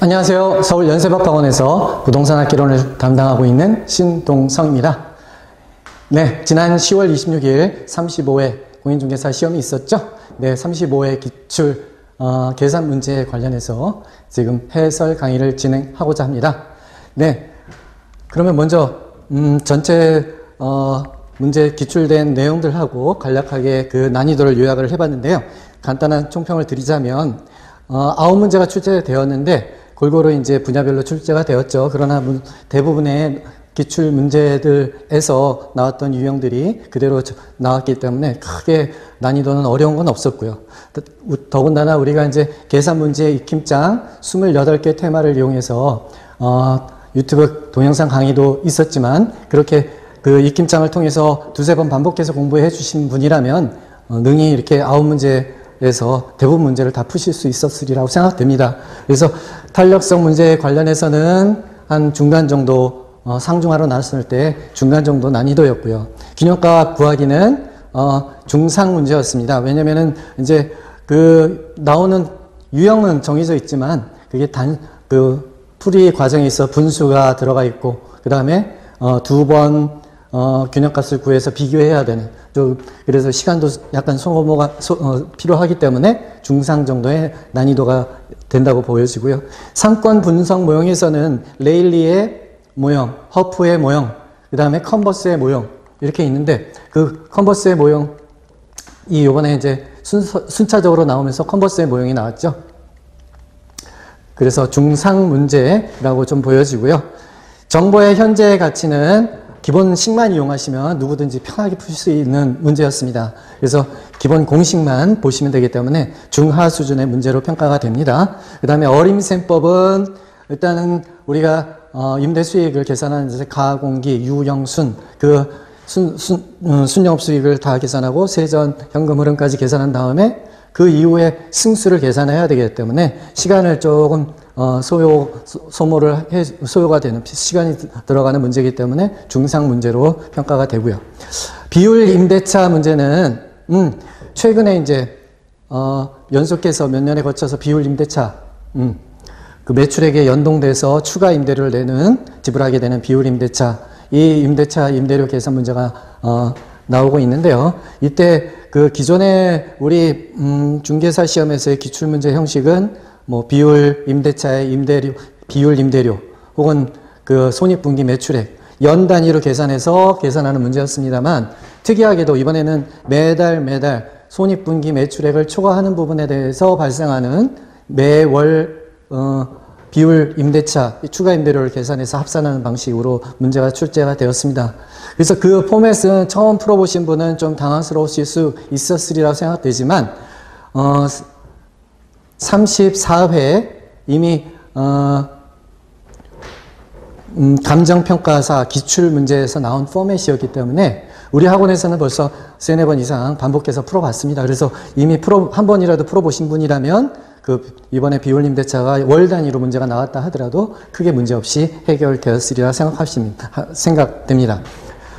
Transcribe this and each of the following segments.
안녕하세요. 서울연세법학원에서 부동산학개론을 담당하고 있는 신동성입니다. 네, 지난 10월 26일 35회 공인중개사 시험이 있었죠? 네, 35회 기출 계산 문제에 관련해서 지금 해설 강의를 진행하고자 합니다. 네, 그러면 먼저 전체 문제 기출된 내용들하고 간략하게 그 난이도를 요약을 해봤는데요. 간단한 총평을 드리자면 9문제가 출제되었는데 골고루 이제 분야별로 출제가 되었죠. 그러나 대부분의 기출 문제들에서 나왔던 유형들이 그대로 나왔기 때문에 크게 난이도는 어려운 건 없었고요. 더군다나 우리가 이제 계산 문제의 익힘장 28개 테마를 이용해서 유튜브 동영상 강의도 있었지만 그렇게 그 익힘장을 통해서 두세 번 반복해서 공부해 주신 분이라면 능히 이렇게 9문제에서 대부분 문제를 다 푸실 수 있었으리라고 생각됩니다. 그래서 탄력성 문제에 관련해서는 한 중간 정도 상중하로 나눴을 때 중간 정도 난이도였고요. 균형값 구하기는 중상 문제였습니다. 왜냐면은 이제 그 나오는 유형은 정해져 있지만 그게 풀이 과정에 있어 분수가 들어가 있고 그 다음에 두 번 균형값을 구해서 비교해야 되는 그래서 시간도 약간 소모가 필요하기 때문에 중상 정도의 난이도가 된다고 보여지고요. 상권 분석 모형에서는 레일리의 모형, 허프의 모형, 그 다음에 컨버스의 모형 이렇게 있는데 그 컨버스의 모형이 이번에 이제 순차적으로 나오면서 컨버스의 모형이 나왔죠. 그래서 중상 문제라고 좀 보여지고요. 정보의 현재 가치는 기본식만 이용하시면 누구든지 편하게 풀 수 있는 문제였습니다. 그래서 기본 공식만 보시면 되기 때문에 중하 수준의 문제로 평가가 됩니다. 그 다음에 어림셈법은 일단은 우리가 임대 수익을 계산하는 가공기, 유영순, 순영업 수익을 다 계산하고 세전, 현금 흐름까지 계산한 다음에 그 이후에 승수를 계산해야 되기 때문에 시간을 조금 소요가 되는 시간이 들어가는 문제이기 때문에 중상 문제로 평가가 되고요. 비율 임대차 문제는 최근에 이제 연속해서 몇 년에 거쳐서 비율 임대차 그 매출액에 연동돼서 추가 임대료를 내는 지불하게 되는 비율 임대차 이 임대차 임대료 계산 문제가 나오고 있는데요. 이때 그 기존의 우리 중개사 시험에서의 기출 문제 형식은 뭐 비율 임대차의 임대료, 비율 임대료 혹은 그 손익분기 매출액 연 단위로 계산해서 계산하는 문제였습니다만 특이하게도 이번에는 매달 손익분기 매출액을 초과하는 부분에 대해서 발생하는 매월 비율 임대차, 추가 임대료를 계산해서 합산하는 방식으로 문제가 출제가 되었습니다. 그래서 그 포맷은 처음 풀어보신 분은 좀 당황스러우실 수 있었으리라고 생각되지만 34회 이미 감정평가사 기출문제에서 나온 포맷이었기 때문에 우리 학원에서는 벌써 3-4번 이상 반복해서 풀어봤습니다. 그래서 이미 한 번이라도 풀어보신 분이라면 이번에 비율 임대차가 월 단위로 문제가 나왔다 하더라도 크게 문제없이 해결되었으리라 생각됩니다.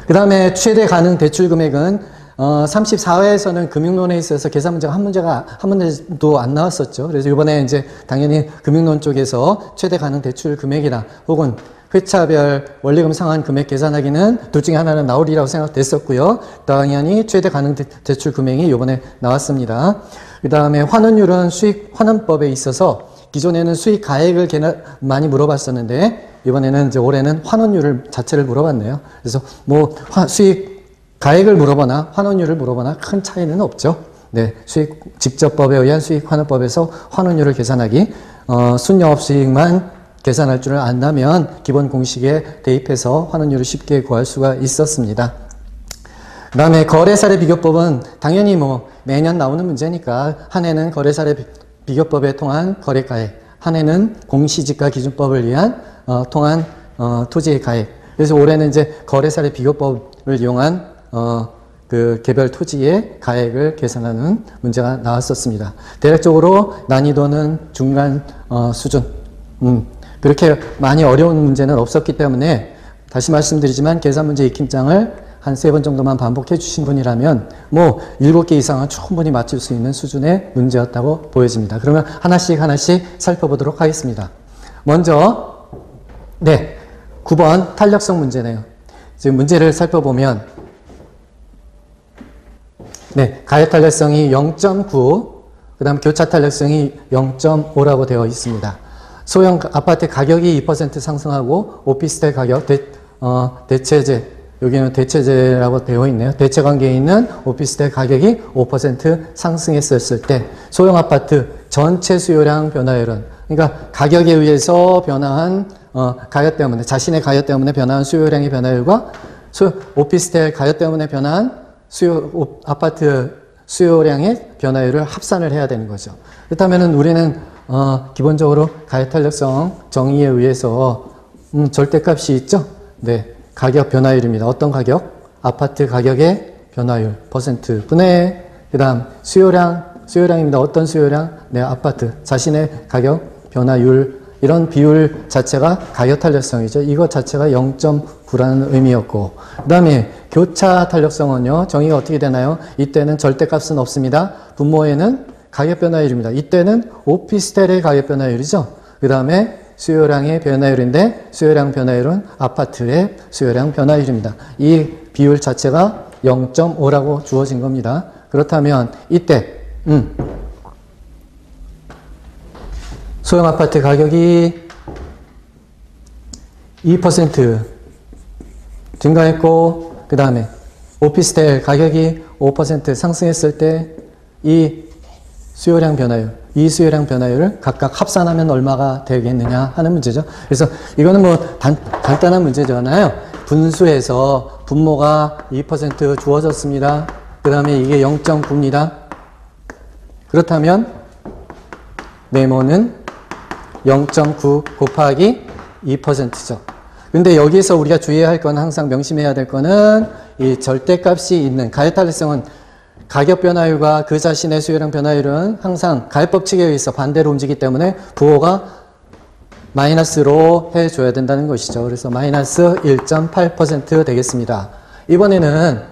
그 다음에 최대 가능 대출 금액은 34회에서는 금융론에 있어서 계산 문제가 한 문제도 안 나왔었죠. 그래서 이번에 이제 당연히 금융론 쪽에서 최대 가능 대출 금액이나 혹은 회차별 원리금 상환 금액 계산하기는 둘 중에 하나는 나오리라고 생각됐었고요. 당연히 최대 가능 대출 금액이 이번에 나왔습니다. 그 다음에 환원율은 수익 환원법에 있어서 기존에는 수익 가액을 많이 물어봤었는데 이번에는 이제 올해는 환원율을 자체를 물어봤네요. 그래서 뭐 수익 가액을 물어보나 환원율을 물어보나 큰 차이는 없죠. 네, 직접법에 의한 수익 환원법에서 환원율을 계산하기 순영업 수익만 계산할 줄을 안다면 기본 공식에 대입해서 환원율을 쉽게 구할 수가 있었습니다. 그 다음에 거래사례 비교법은 당연히 뭐 매년 나오는 문제니까 한 해는 거래사례 비교법에 통한 거래가액, 한 해는 공시지가 기준법을 위한 통한 토지의 가액. 그래서 올해는 이제 거래사례 비교법을 이용한 그 개별 토지의 가액을 계산하는 문제가 나왔었습니다. 대략적으로 난이도는 중간 수준. 그렇게 많이 어려운 문제는 없었기 때문에 다시 말씀드리지만 계산 문제 익힘장을 한 3번 정도만 반복해 주신 분이라면 뭐 7개 이상은 충분히 맞출 수 있는 수준의 문제였다고 보여집니다. 그러면 하나씩 살펴보도록 하겠습니다. 먼저, 네, 9번 탄력성 문제네요. 지금 문제를 살펴보면, 네, 가격 탄력성이 0.9, 그 다음 교차 탄력성이 0.5라고 되어 있습니다. 소형 아파트 가격이 2% 상승하고 오피스텔 가격, 대체제, 여기는 대체제라고 되어 있네요. 대체 관계에 있는 오피스텔 가격이 5% 상승했었을 때 소형 아파트 전체 수요량 변화율은, 그러니까 가격에 의해서 변화한 가격 때문에, 자신의 가격 때문에 변화한 수요량의 변화율과 오피스텔 가격 때문에 변화한 아파트 수요량의 변화율을 합산을 해야 되는 거죠. 그렇다면 우리는 기본적으로 가격 탄력성 정의에 의해서 절대값이 있죠. 네, 가격 변화율입니다. 어떤 가격? 아파트 가격의 변화율 퍼센트 분의 그 다음 수요량입니다. 어떤 수요량? 네, 아파트 자신의 가격 변화율, 이런 비율 자체가 가격 탄력성이죠. 이것 자체가 0.9라는 의미였고, 그 다음에 교차 탄력성은요, 정의가 어떻게 되나요? 이때는 절대값은 없습니다. 분모에는 가격 변화율입니다. 이때는 오피스텔의 가격 변화율이죠. 그 다음에 수요량의 변화율인데, 수요량 변화율은 아파트의 수요량 변화율입니다. 이 비율 자체가 0.5라고 주어진 겁니다. 그렇다면 이때 소형 아파트 가격이 2% 증가했고, 그 다음에 오피스텔 가격이 5% 상승했을 때 이 수요량 변화율, 이 수요량 변화율을 각각 합산하면 얼마가 되겠느냐 하는 문제죠. 그래서 이거는 뭐 간단한 문제잖아요. 분수에서 분모가 2% 주어졌습니다. 그 다음에 이게 0.9입니다. 그렇다면 네모는 0.9 곱하기 2%죠. 근데 여기서 우리가 주의해야 할 건, 항상 명심해야 될 거는 이 절대값이 있는 가격 탄력성은 가격 변화율과 그 자신의 수요량 변화율은 항상 가격법칙에 의해서 반대로 움직이기 때문에 부호가 마이너스로 해줘야 된다는 것이죠. 그래서 마이너스 1.8% 되겠습니다. 이번에는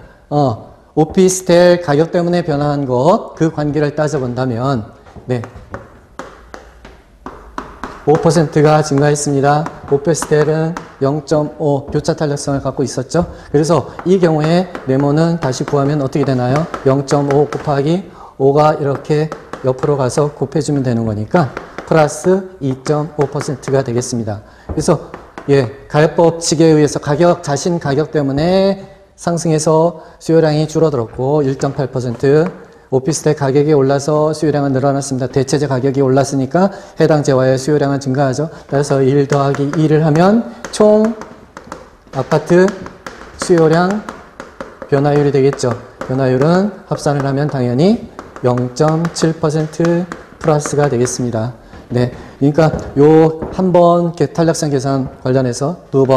오피스텔 가격 때문에 변화한 것, 그 관계를 따져본다면 네, 5%가 증가했습니다. 오피스텔은 0.5 교차 탄력성을 갖고 있었죠. 그래서 이 경우에 네모는 다시 구하면 어떻게 되나요? 0.5 곱하기 5가 이렇게 옆으로 가서 곱해주면 되는 거니까 플러스 2.5%가 되겠습니다. 그래서 예, 가격법칙에 의해서 자신 가격 때문에 상승해서 수요량이 줄어들었고 1.8%, 오피스텔 가격이 올라서 수요량은 늘어났습니다. 대체재 가격이 올랐으니까 해당 재화의 수요량은 증가하죠. 그래서 1 더하기 2를 하면 총 아파트 수요량 변화율이 되겠죠. 변화율은 합산을 하면 당연히 0.7% 플러스가 되겠습니다. 네, 그러니까 요 한 번 탄력성 계산 관련해서 두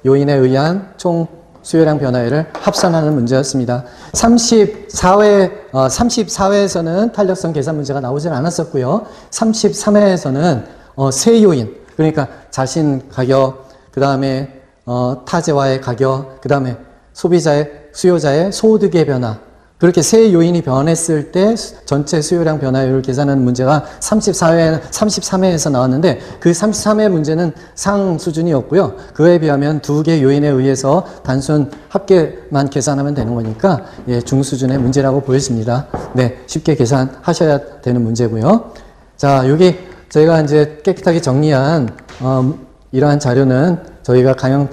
요인에 의한 총 수요량 변화율을 합산하는 문제였습니다. 34회에서는 탄력성 계산 문제가 나오질 않았었고요. 33회에서는 세 요인, 그러니까 자신 가격, 그 다음에 타재화의 가격, 그 다음에 수요자의 소득의 변화, 그렇게 세 요인이 변했을 때 전체 수요량 변화율을 계산하는 문제가 33회에서 나왔는데, 그 33회 문제는 상 수준이었고요. 그에 비하면 두 개 요인에 의해서 단순 합계만 계산하면 되는 거니까 예, 중수준의 문제라고 보여집니다. 네, 쉽게 계산하셔야 되는 문제고요. 자, 여기 저희가 이제 깨끗하게 정리한 이러한 자료는 저희가 강의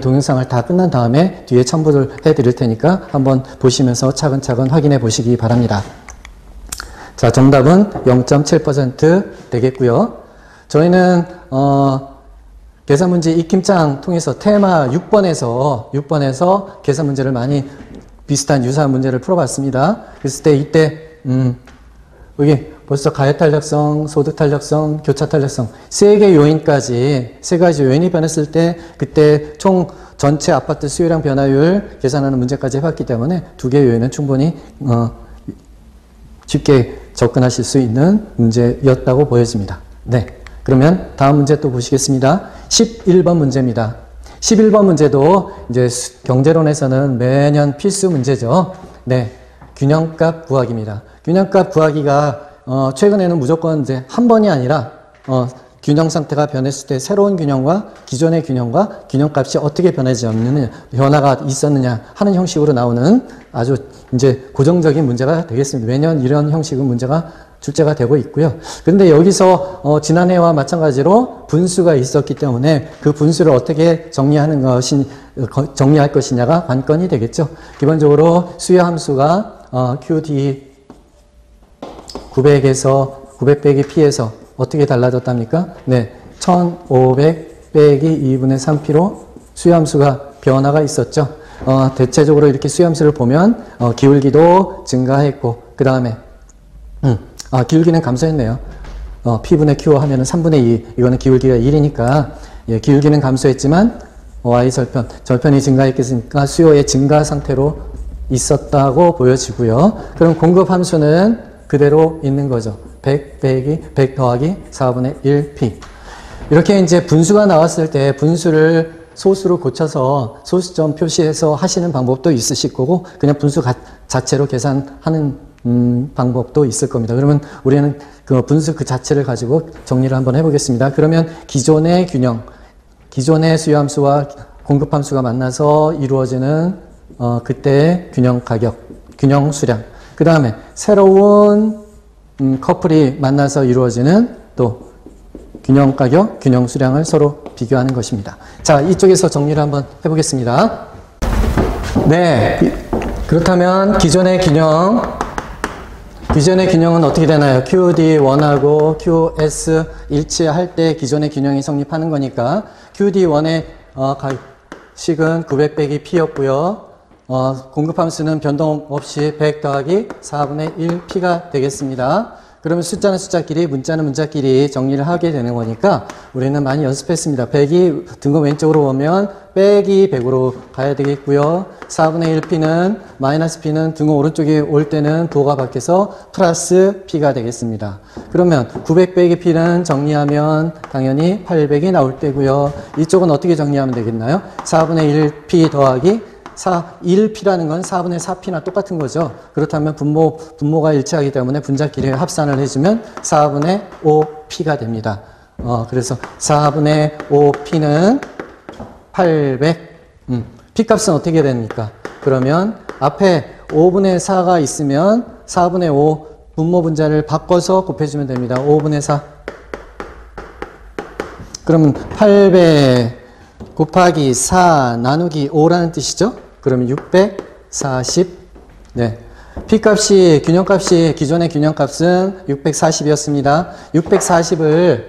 동영상을 다 끝난 다음에 뒤에 첨부를 해드릴 테니까 한번 보시면서 차근차근 확인해 보시기 바랍니다. 자, 정답은 0.7% 되겠고요. 저희는 계산 문제 익힘장 통해서 테마 6번에서 계산 문제를 많이 비슷한 유사한 문제를 풀어봤습니다. 그랬을 때 이때 여기 벌써 가격 탄력성, 소득 탄력성, 교차 탄력성 세 개 요인까지 세 가지 요인이 변했을 때 그때 총 전체 아파트 수요량 변화율 계산하는 문제까지 해봤기 때문에 두 개 요인은 충분히 쉽게 접근하실 수 있는 문제였다고 보여집니다. 네, 그러면 다음 문제 또 보시겠습니다. 11번 문제입니다. 11번 문제도 이제 경제론에서는 매년 필수 문제죠. 네, 균형값 구하기입니다. 균형값 구하기가 최근에는 무조건 이제 한 번이 아니라 균형 상태가 변했을 때 새로운 균형과 기존의 균형과 균형값이 어떻게 변하느냐, 변화가 있었느냐 하는 형식으로 나오는 아주 이제 고정적인 문제가 되겠습니다. 매년 이런 형식의 문제가 출제가 되고 있고요. 그런데 여기서 지난해와 마찬가지로 분수가 있었기 때문에 그 분수를 어떻게 정리할 것이냐가 관건이 되겠죠. 기본적으로 수요 함수가 QD 900에서 900 빼기 P에서 어떻게 달라졌답니까? 네, 1500 빼기 2분의 3P로 수요함수가 변화가 있었죠. 대체적으로 이렇게 수요함수를 보면 기울기도 증가했고 그 다음에 기울기는 감소했네요. P분의 Q 하면은 3분의 2 이거는 기울기가 1이니까 예, 기울기는 감소했지만 Y 절편이 증가했으니까 수요의 증가 상태로 있었다고 보여지고요. 그럼 공급 함수는 그대로 있는 거죠. 100 더하기 4분의 1P. 이렇게 이제 분수가 나왔을 때 분수를 소수로 고쳐서 소수점 표시해서 하시는 방법도 있으실 거고 그냥 분수 자체로 계산하는 방법도 있을 겁니다. 그러면 우리는 그 분수 그 자체를 가지고 정리를 한번 해보겠습니다. 그러면 기존의 균형, 기존의 수요함수와 공급함수가 만나서 이루어지는 그때의 균형 가격, 균형 수량. 그 다음에 새로운 커플이 만나서 이루어지는 또 균형 가격, 균형 수량을 서로 비교하는 것입니다. 자, 이쪽에서 정리를 한번 해보겠습니다. 네, 그렇다면 기존의 균형은 어떻게 되나요? QD1하고 QS 일치할 때 기존의 균형이 성립하는 거니까 QD1의 식은 900 빼기 P였고요. 공급함수는 변동 없이 100 더하기 4분의 1P가 되겠습니다. 그러면 숫자는 숫자끼리, 문자는 문자끼리 정리를 하게 되는 거니까 우리는 많이 연습했습니다. 100이 등급 왼쪽으로 오면 빼기 100으로 가야 되겠고요. 4분의 1P는 마이너스 P는 등급 오른쪽에 올 때는 도가 바뀌어서 플러스 P가 되겠습니다. 그러면 900 빼기 P는 정리하면 당연히 800이 나올 때고요. 이쪽은 어떻게 정리하면 되겠나요? 4분의 1P 더하기 1P라는 건 4분의 4P나 똑같은 거죠. 그렇다면 분모가 일치하기 때문에 분자끼리 합산을 해주면 4분의 5P가 됩니다. 그래서 4분의 5P는 800. P값은 어떻게 됩니까? 그러면 앞에 5분의 4가 있으면 4분의 5 분모 분자를 바꿔서 곱해주면 됩니다. 5분의 4. 그러면 800 곱하기 4 나누기 5라는 뜻이죠. 그러면 640. 네. P값이, 균형값이, 기존의 균형값은 640이었습니다. 640을,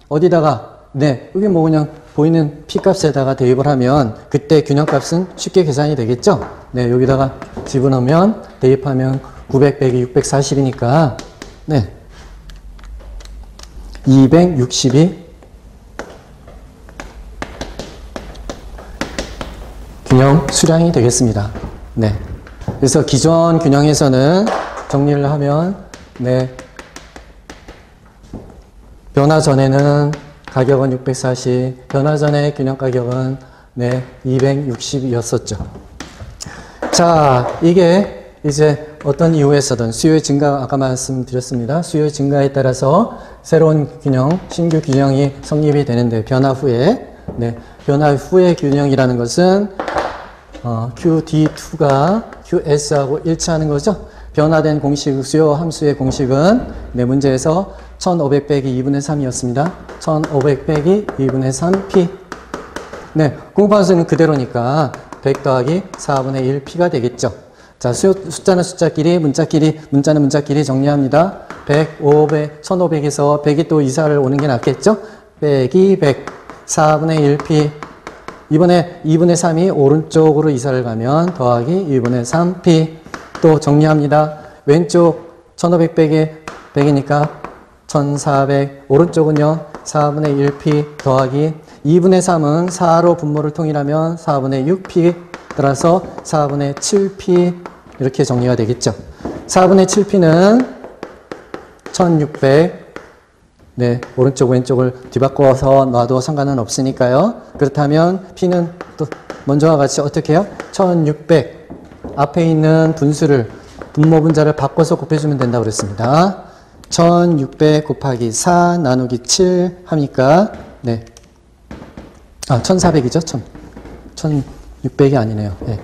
어디다가, 네. 여기 뭐 그냥 보이는 P값에다가 대입을 하면 그때 균형값은 쉽게 계산이 되겠죠? 네. 여기다가 집어넣으면, 대입하면 900 빼기 640이니까, 네. 260이 균형 수량이 되겠습니다. 네. 그래서 기존 균형에서는 정리를 하면, 네. 변화 전에는 가격은 640, 변화 전의 균형 가격은, 네, 260이었었죠. 자, 이게 이제 어떤 이유에서든 수요의 증가, 아까 말씀드렸습니다. 수요의 증가에 따라서 새로운 균형, 신규 균형이 성립이 되는데, 변화 후에, 네. 변화 후의 균형이라는 것은 QD2가 QS하고 일치하는 거죠. 변화된 공식, 수요 함수의 공식은 네, 문제에서 1500 빼기 2분의 3이었습니다. 1500 빼기 2분의 3P. 네, 공급함수는 그대로니까 100 더하기 4분의 1P가 되겠죠. 자, 숫자는 숫자끼리, 문자는 문자끼리 정리합니다. 100, 500, 1500에서 100이 또 이사를 오는 게 낫겠죠? 빼기 100, 4분의 1P. 이번에 2분의 3이 오른쪽으로 이사를 가면 더하기 2분의 3P. 또 정리합니다. 왼쪽 1500 빼기 100이니까 1400. 오른쪽은요 4분의 1P 더하기 2분의 3은 4로 분모를 통일하면 4분의 6P 따라서 4분의 7P 이렇게 정리가 되겠죠. 4분의 7P는 1600. 네, 오른쪽 왼쪽을 뒤바꿔서 놔도 상관은 없으니까요. 그렇다면 P는 또 먼저와 같이 어떻게 해요? 1600 앞에 있는 분수를 분모 분자를 바꿔서 곱해주면 된다고 그랬습니다. 1600 곱하기 4 나누기 7 하니까, 네. 1400이죠? 1600이 아니네요. 네.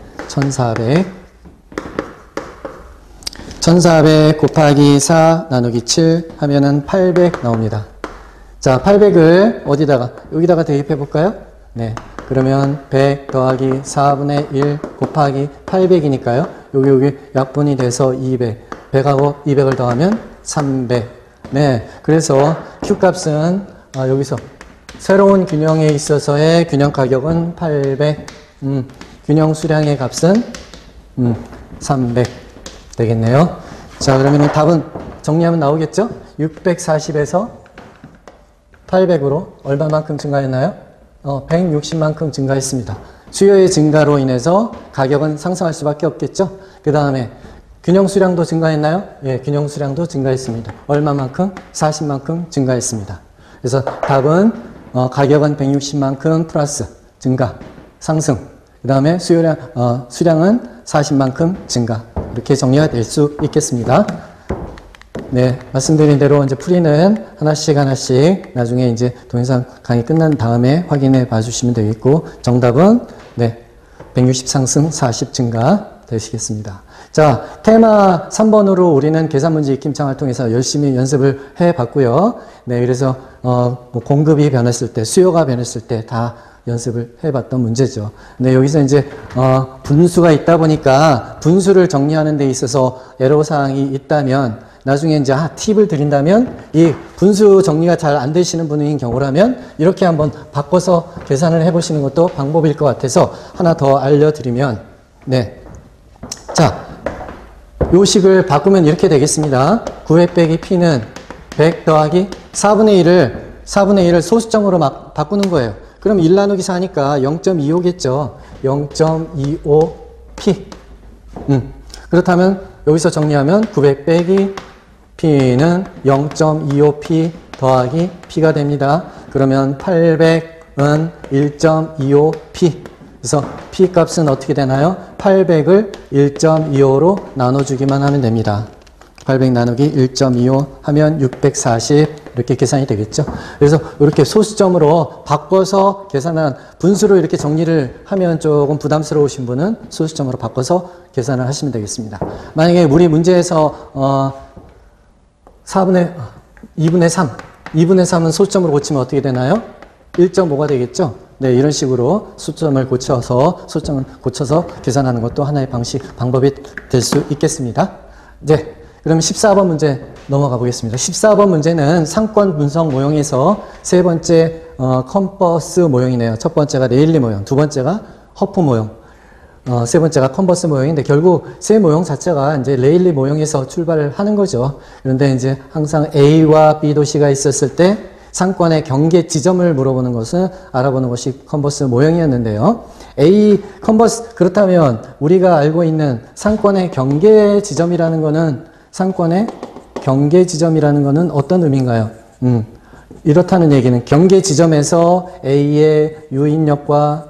1400 곱하기 4 나누기 7 하면은 800 나옵니다. 자, 800을 어디다가, 여기다가 대입해 볼까요? 네. 그러면 100 더하기 4분의 1 곱하기 800이니까요. 여기 약분이 돼서 200. 100하고 200을 더하면 300. 네. 그래서 Q값은, 여기서 새로운 균형에 있어서의 균형 가격은 800. 균형 수량의 값은, 300 되겠네요. 자, 그러면 답은 정리하면 나오겠죠? 640에서 800으로 얼마만큼 증가했나요? 160만큼 증가했습니다. 수요의 증가로 인해서 가격은 상승할 수밖에 없겠죠? 그 다음에 균형 수량도 증가했나요? 예, 균형 수량도 증가했습니다. 얼마만큼? 40만큼 증가했습니다. 그래서 답은 가격은 160만큼 플러스 증가, 상승. 그 다음에 수량은 40만큼 증가. 이렇게 정리가 될 수 있겠습니다. 네, 말씀드린 대로 이제 풀이는 하나씩 나중에 이제 동영상 강의 끝난 다음에 확인해 봐 주시면 되겠고, 정답은 네, 160 상승 40 증가 되시겠습니다. 자, 테마 3번으로 우리는 계산 문제 익힘창을 통해서 열심히 연습을 해 봤고요. 네, 그래서 뭐 공급이 변했을 때, 수요가 변했을 때 다 연습을 해봤던 문제죠. 네, 여기서 이제 분수가 있다 보니까 분수를 정리하는 데 있어서 애로사항이 있다면, 나중에 이제 팁을 드린다면, 이 분수 정리가 잘 안 되시는 분인 경우라면 이렇게 한번 바꿔서 계산을 해보시는 것도 방법일 것 같아서 하나 더 알려드리면, 네, 자, 요 식을 바꾸면 이렇게 되겠습니다. 9회 빼기 P는 100 더하기 4분의 1을 소수점으로 막 바꾸는 거예요. 그럼 1 나누기 4니까 0.25겠죠. 0.25P. 그렇다면 여기서 정리하면 900 빼기 P는 0.25P 더하기 P가 됩니다. 그러면 800은 1.25P. 그래서 P 값은 어떻게 되나요? 800을 1.25로 나눠주기만 하면 됩니다. 800 나누기 1.25 하면 640 이렇게 계산이 되겠죠. 그래서 이렇게 소수점으로 바꿔서 계산한 분수로 이렇게 정리를 하면 조금 부담스러우신 분은 소수점으로 바꿔서 계산을 하시면 되겠습니다. 만약에 우리 문제에서 2분의 3, 2분의 3은 소수점으로 고치면 어떻게 되나요? 1.5가 되겠죠. 네, 이런 식으로 소수점을 고쳐서 계산하는 것도 하나의 방법이 될 수 있겠습니다. 네. 그럼 14번 문제 넘어가 보겠습니다. 14번 문제는 상권 분석 모형에서 세 번째 컴퍼스 모형이네요. 첫 번째가 레일리 모형, 두 번째가 허프 모형, 세 번째가 컨버스 모형인데, 결국 세 모형 자체가 이제 레일리 모형에서 출발을 하는 거죠. 그런데 이제 항상 A와 B 도시가 있었을 때 상권의 경계 지점을 물어보는 것은 알아보는 것이 컨버스 모형이었는데요. 그렇다면 우리가 알고 있는 상권의 경계 지점이라는 거는 어떤 의미인가요? 이렇다는 얘기는 경계 지점에서 A의 유인력과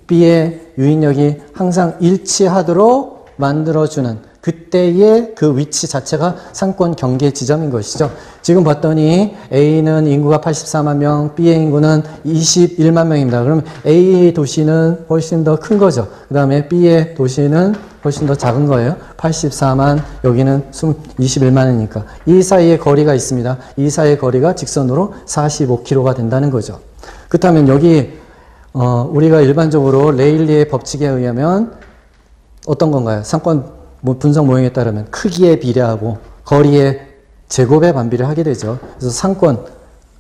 B의 유인력이 항상 일치하도록 만들어주는 그때의 그 위치 자체가 상권 경계 지점인 것이죠. 지금 봤더니 A는 인구가 84만 명, B의 인구는 21만 명입니다. 그럼 A 도시는 훨씬 더 큰 거죠. 그 다음에 B의 도시는 훨씬 더 작은 거예요. 84만, 여기는 21만이니까. 이 사이에 거리가 있습니다. 이 사이의 거리가 직선으로 45km가 된다는 거죠. 그렇다면 여기 우리가 일반적으로 레일리의 법칙에 의하면 어떤 건가요? 상권 분석 모형에 따르면 크기에 비례하고 거리의 제곱에 반비를 하게 되죠. 그래서 상권,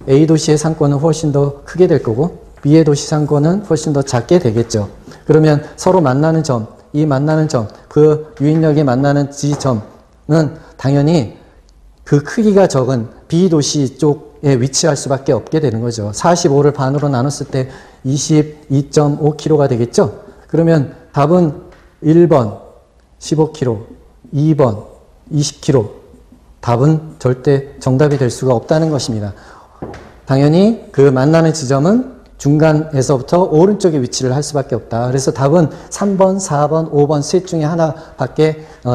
A 도시의 상권은 훨씬 더 크게 될 거고 B의 도시 상권은 훨씬 더 작게 되겠죠. 그러면 서로 만나는 점, 이 만나는 점, 그 유인력이 만나는 지점은 당연히 그 크기가 적은 B 도시 쪽에 위치할 수밖에 없게 되는 거죠. 45를 반으로 나눴을 때 22.5km가 되겠죠. 그러면 답은 1번 15km, 2번 20km. 답은 절대 정답이 될 수가 없다는 것입니다. 당연히 그 만나는 지점은 중간에서부터 오른쪽에 위치를 할 수밖에 없다. 그래서 답은 3번, 4번, 5번 셋 중에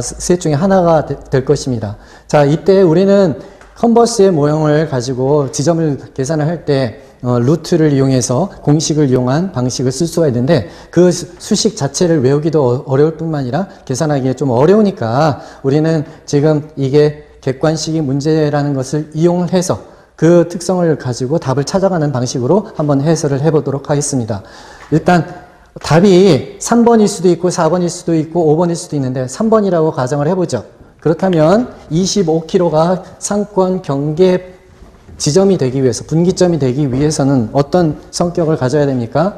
셋 중에 하나가 될 것입니다. 자, 이때 우리는 컨버스의 모형을 가지고 지점을 계산을 할 때 루트를 이용해서 공식을 이용한 방식을 쓸 수가 있는데 그 수식 자체를 외우기도 어려울 뿐만 아니라 계산하기에 좀 어려우니까 우리는 지금 이게 객관식이 문제라는 것을 이용을 해서 그 특성을 가지고 답을 찾아가는 방식으로 한번 해설을 해보도록 하겠습니다. 일단 답이 3번일 수도 있고 4번일 수도 있고 5번일 수도 있는데 3번이라고 가정을 해보죠. 그렇다면 25km가 상권 경계 지점이 되기 위해서, 분기점이 되기 위해서는 어떤 성격을 가져야 됩니까?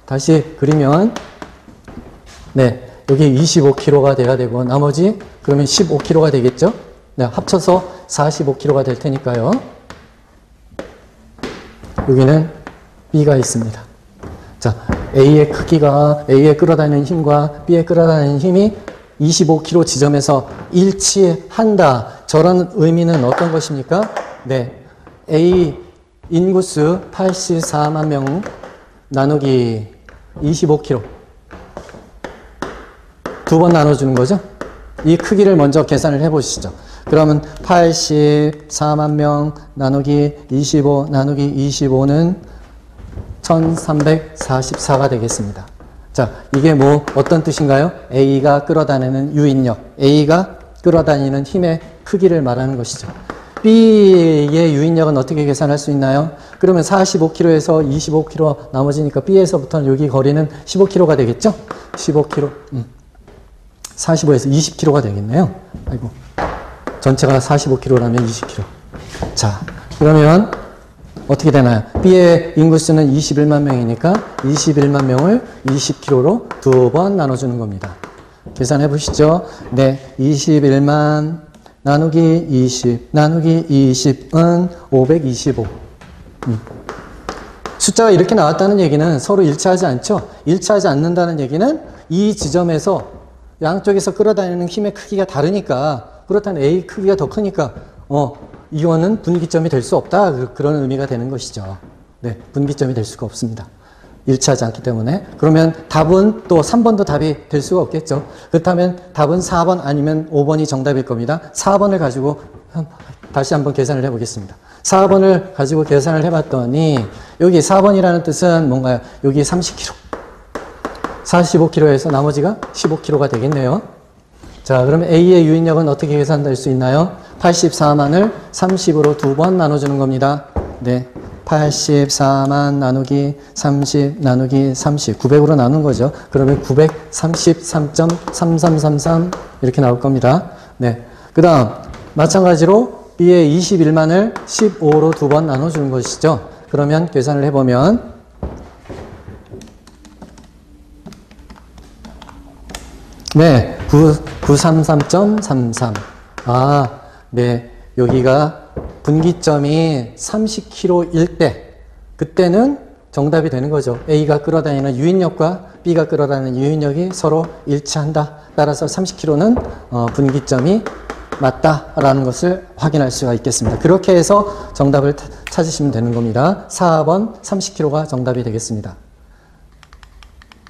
다시 그리면 네, 여기 25km가 돼야 되고 나머지 그러면 15km가 되겠죠? 네, 합쳐서 45km가 될 테니까요. 여기는 B가 있습니다. 자, A의 크기가 A에 끌어다니는 힘과 B에 끌어다니는 힘이 25km 지점에서 일치한다. 저런 의미는 어떤 것입니까? 네, A 인구수 84만 명 나누기 25km 두 번 나눠주는 거죠. 이 크기를 먼저 계산을 해보시죠. 그러면 84만 명 나누기 25 나누기 25는 1344가 되겠습니다. 자, 이게 뭐 어떤 뜻인가요? A가 끌어다니는 유인력, A가 끌어다니는 힘의 크기를 말하는 것이죠. B의 유인력은 어떻게 계산할 수 있나요? 그러면 45km에서 25km 나머지니까 B에서부터 여기 거리는 15km가 되겠죠? 15km, 45에서 20km가 되겠네요. 아이고. 전체가 45km라면 20km. 자, 그러면 어떻게 되나요? B의 인구수는 21만 명이니까 21만 명을 20km로 두 번 나눠주는 겁니다. 계산해 보시죠. 네, 21만 나누기 20 나누기 20은 525. 숫자가 이렇게 나왔다는 얘기는 서로 일치하지 않죠? 일치하지 않는다는 얘기는 이 지점에서 양쪽에서 끌어다니는 힘의 크기가 다르니까 그렇다면 A 크기가 더 크니까 이거는 분기점이 될 수 없다. 그런 의미가 되는 것이죠. 네, 분기점이 될 수가 없습니다. 일치하지 않기 때문에. 그러면 답은 또 3번도 답이 될 수가 없겠죠. 그렇다면 답은 4번 아니면 5번이 정답일 겁니다. 4번을 가지고 다시 한번 계산을 해보겠습니다. 4번을 가지고 계산을 해봤더니 여기 4번이라는 뜻은 뭔가요? 여기 30km. 45km에서 나머지가 15km가 되겠네요. 자, 그러면 A의 유인력은 어떻게 계산될 수 있나요? 84만을 30으로 두 번 나눠주는 겁니다. 네, 84만 나누기 30 나누기 30, 900으로 나눈 거죠. 그러면 933.3333 이렇게 나올 겁니다. 네, 그 다음 마찬가지로 B의 21만을 15로 두 번 나눠주는 것이죠. 그러면 계산을 해보면 네, 933.33. 아, 네. 여기가 분기점이 30km일 때, 그때는 정답이 되는 거죠. A가 끌어다니는 유인력과 B가 끌어다니는 유인력이 서로 일치한다. 따라서 30km는 분기점이 맞다라는 것을 확인할 수가 있겠습니다. 그렇게 해서 정답을 찾으시면 되는 겁니다. 4번 30km가 정답이 되겠습니다.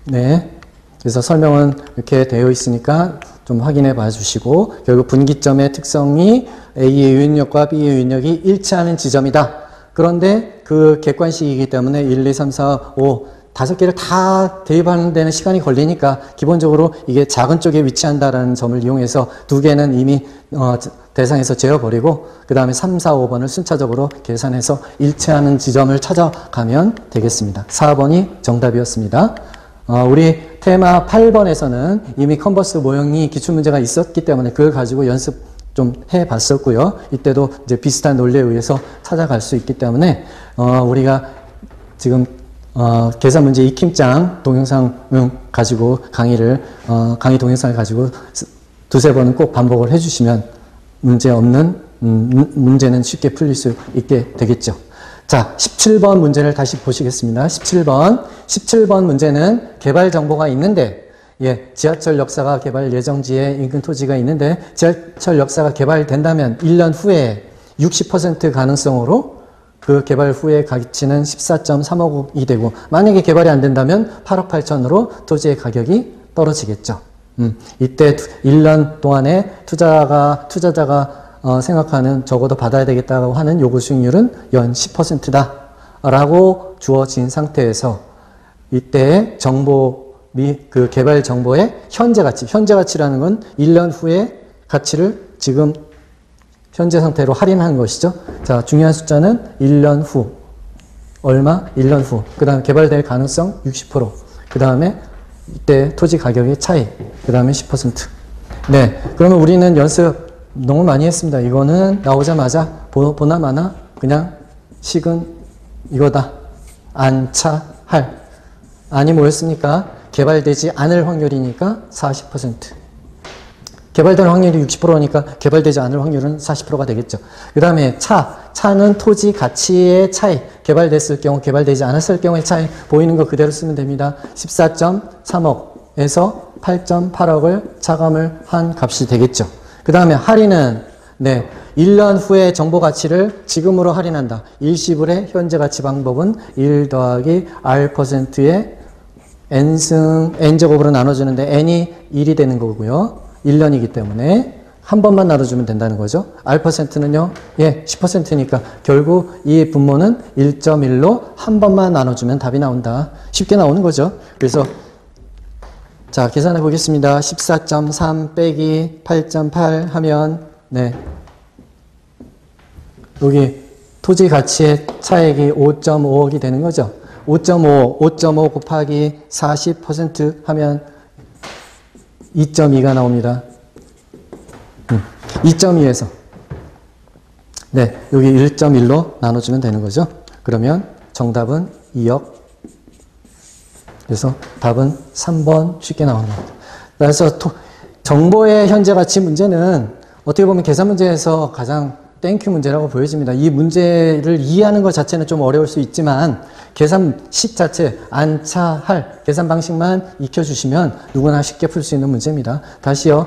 네. 그래서 설명은 이렇게 되어 있으니까 좀 확인해 봐 주시고, 결국 분기점의 특성이 A의 유인력과 B의 유인력이 일치하는 지점이다. 그런데 그 객관식이기 때문에 1, 2, 3, 4, 5, 5개를 다 대입하는 데는 시간이 걸리니까 기본적으로 이게 작은 쪽에 위치한다라는 점을 이용해서 2개는 이미 대상에서 제어버리고 그 다음에 3, 4, 5번을 순차적으로 계산해서 일치하는 지점을 찾아가면 되겠습니다. 4번이 정답이었습니다. 우리 테마 8번에서는 이미 컨버스 모형이 기출문제가 있었기 때문에 그걸 가지고 연습 좀 해봤었고요. 이때도 이제 비슷한 논리에 의해서 찾아갈 수 있기 때문에 우리가 지금 계산 문제 익힘장 동영상 가지고 강의 동영상을 가지고 두세 번은 꼭 반복을 해주시면 문제 없는 문제는 쉽게 풀릴 수 있게 되겠죠. 자, 17번 문제를 다시 보시겠습니다. 17번 문제는 개발 정보가 있는데, 지하철 역사가 개발 예정지에 인근 토지가 있는데, 지하철 역사가 개발된다면 1년 후에 60% 가능성으로 그 개발 후의 가치는 14.3억이 되고, 만약에 개발이 안 된다면 8억 8천으로 토지의 가격이 떨어지겠죠. 이때 1년 동안에 투자자가 생각하는 적어도 받아야 되겠다고 하는 요구 수익률은 연 10%다 라고 주어진 상태에서 이때 정보 그 개발 정보의 현재 가치라는 건 1년 후의 가치를 지금 현재 상태로 할인하는 것이죠. 자, 중요한 숫자는 1년 후. 얼마? 1년 후. 그 다음에 개발될 가능성 60%. 그 다음에 이때 토지 가격의 차이. 그 다음에 10%. 네. 그러면 우리는 연습 너무 많이 했습니다. 이거는 나오자마자 보나 마나 그냥 식은 이거다. 안차할. 안이 뭐였습니까? 개발되지 않을 확률이니까 40%. 개발될 확률이 60%니까 개발되지 않을 확률은 40%가 되겠죠. 그 다음에 차는 토지 가치의 차이, 개발됐을 경우, 개발되지 않았을 경우의 차이, 보이는 거 그대로 쓰면 됩니다. 14.3억에서 8.8억을 차감을 한 값이 되겠죠. 그 다음에 할인은, 1년 후의 정보 가치를 지금으로 할인한다. 일시불의 현재 가치 방법은 1 더하기 R%의 n제곱으로 나눠주는데 n이 1이 되는 거고요. 1년이기 때문에 한 번만 나눠주면 된다는 거죠. R%는요, 10%니까 결국 이 분모는 1.1로 한 번만 나눠주면 답이 나온다. 쉽게 나오는 거죠. 그래서 자, 계산해 보겠습니다. 14.3 빼기 8.8 하면, 여기 토지 가치의 차액이 5.5억이 되는 거죠. 5.5 곱하기 40% 하면 2.2가 나옵니다. 2.2에서 여기 1.1로 나눠주면 되는 거죠. 그러면 정답은 2억. 그래서 답은 3번 쉽게 나오는 겁니다. 그래서 정보의 현재 가치 문제는 어떻게 보면 계산 문제에서 가장 땡큐 문제라고 보여집니다. 이 문제를 이해하는 것 자체는 좀 어려울 수 있지만 계산식 자체, 안차할 계산 방식만 익혀주시면 누구나 쉽게 풀 수 있는 문제입니다. 다시요.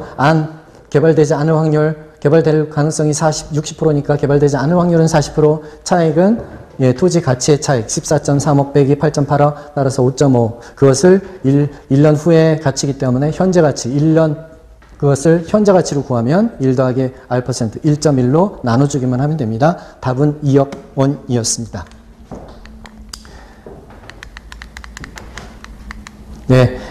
개발되지 않을 확률, 개발될 가능성이 60%니까 개발되지 않을 확률은 40%, 차액은 토지 가치의 차익 14.3억 빼기 8.8억 따라서 5.5. 그것을 1년 후의 가치이기 때문에 현재 가치 1년 그것을 현재 가치로 구하면 1 더하기 R% 1.1로 나눠주기만 하면 됩니다. 답은 2억 원이었습니다.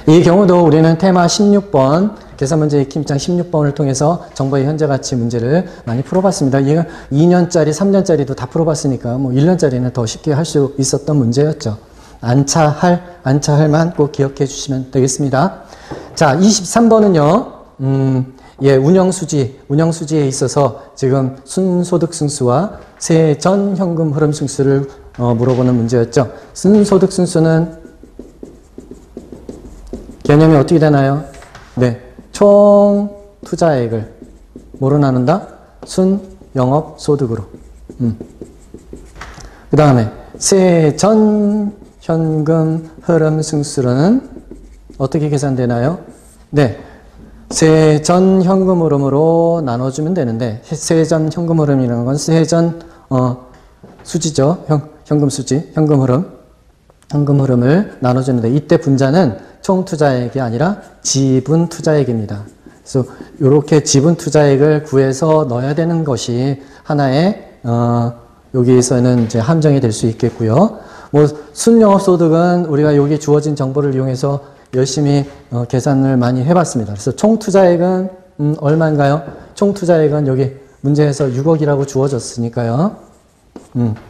이 경우도 우리는 테마 16번 계산문제 익힘장 16번을 통해서 정보의 현재 가치 문제를 많이 풀어봤습니다. 이거 2년짜리, 3년짜리도 다 풀어봤으니까 뭐 1년짜리는 더 쉽게 할 수 있었던 문제였죠. 안차할만 꼭 기억해 주시면 되겠습니다. 자, 23번은요. 운영수지에 있어서 지금 순소득 승수와 세해 전 현금 흐름 승수를 물어보는 문제였죠. 순소득 승수는 개념이 어떻게 되나요? 총 투자액을 뭐로 나눈다? 순 영업 소득으로. 그 다음에 세해 전 현금 흐름 승수는 어떻게 계산되나요? 세해 전 현금 흐름으로 나눠주면 되는데, 세해 전 현금 흐름이라는 건 세해 전 수지죠. 현금 수지, 현금 흐름을 나눠주는데, 이때 분자는 총 투자액이 아니라 지분 투자액입니다. 그래서 이렇게 지분 투자액을 구해서 넣어야 되는 것이 하나의 여기에서는 이제 함정이 될 수 있겠고요. 뭐 순영업소득은 우리가 여기 주어진 정보를 이용해서 열심히 계산을 많이 해봤습니다. 그래서 총 투자액은 얼마인가요? 총 투자액은 여기 문제에서 6억이라고 주어졌으니까요.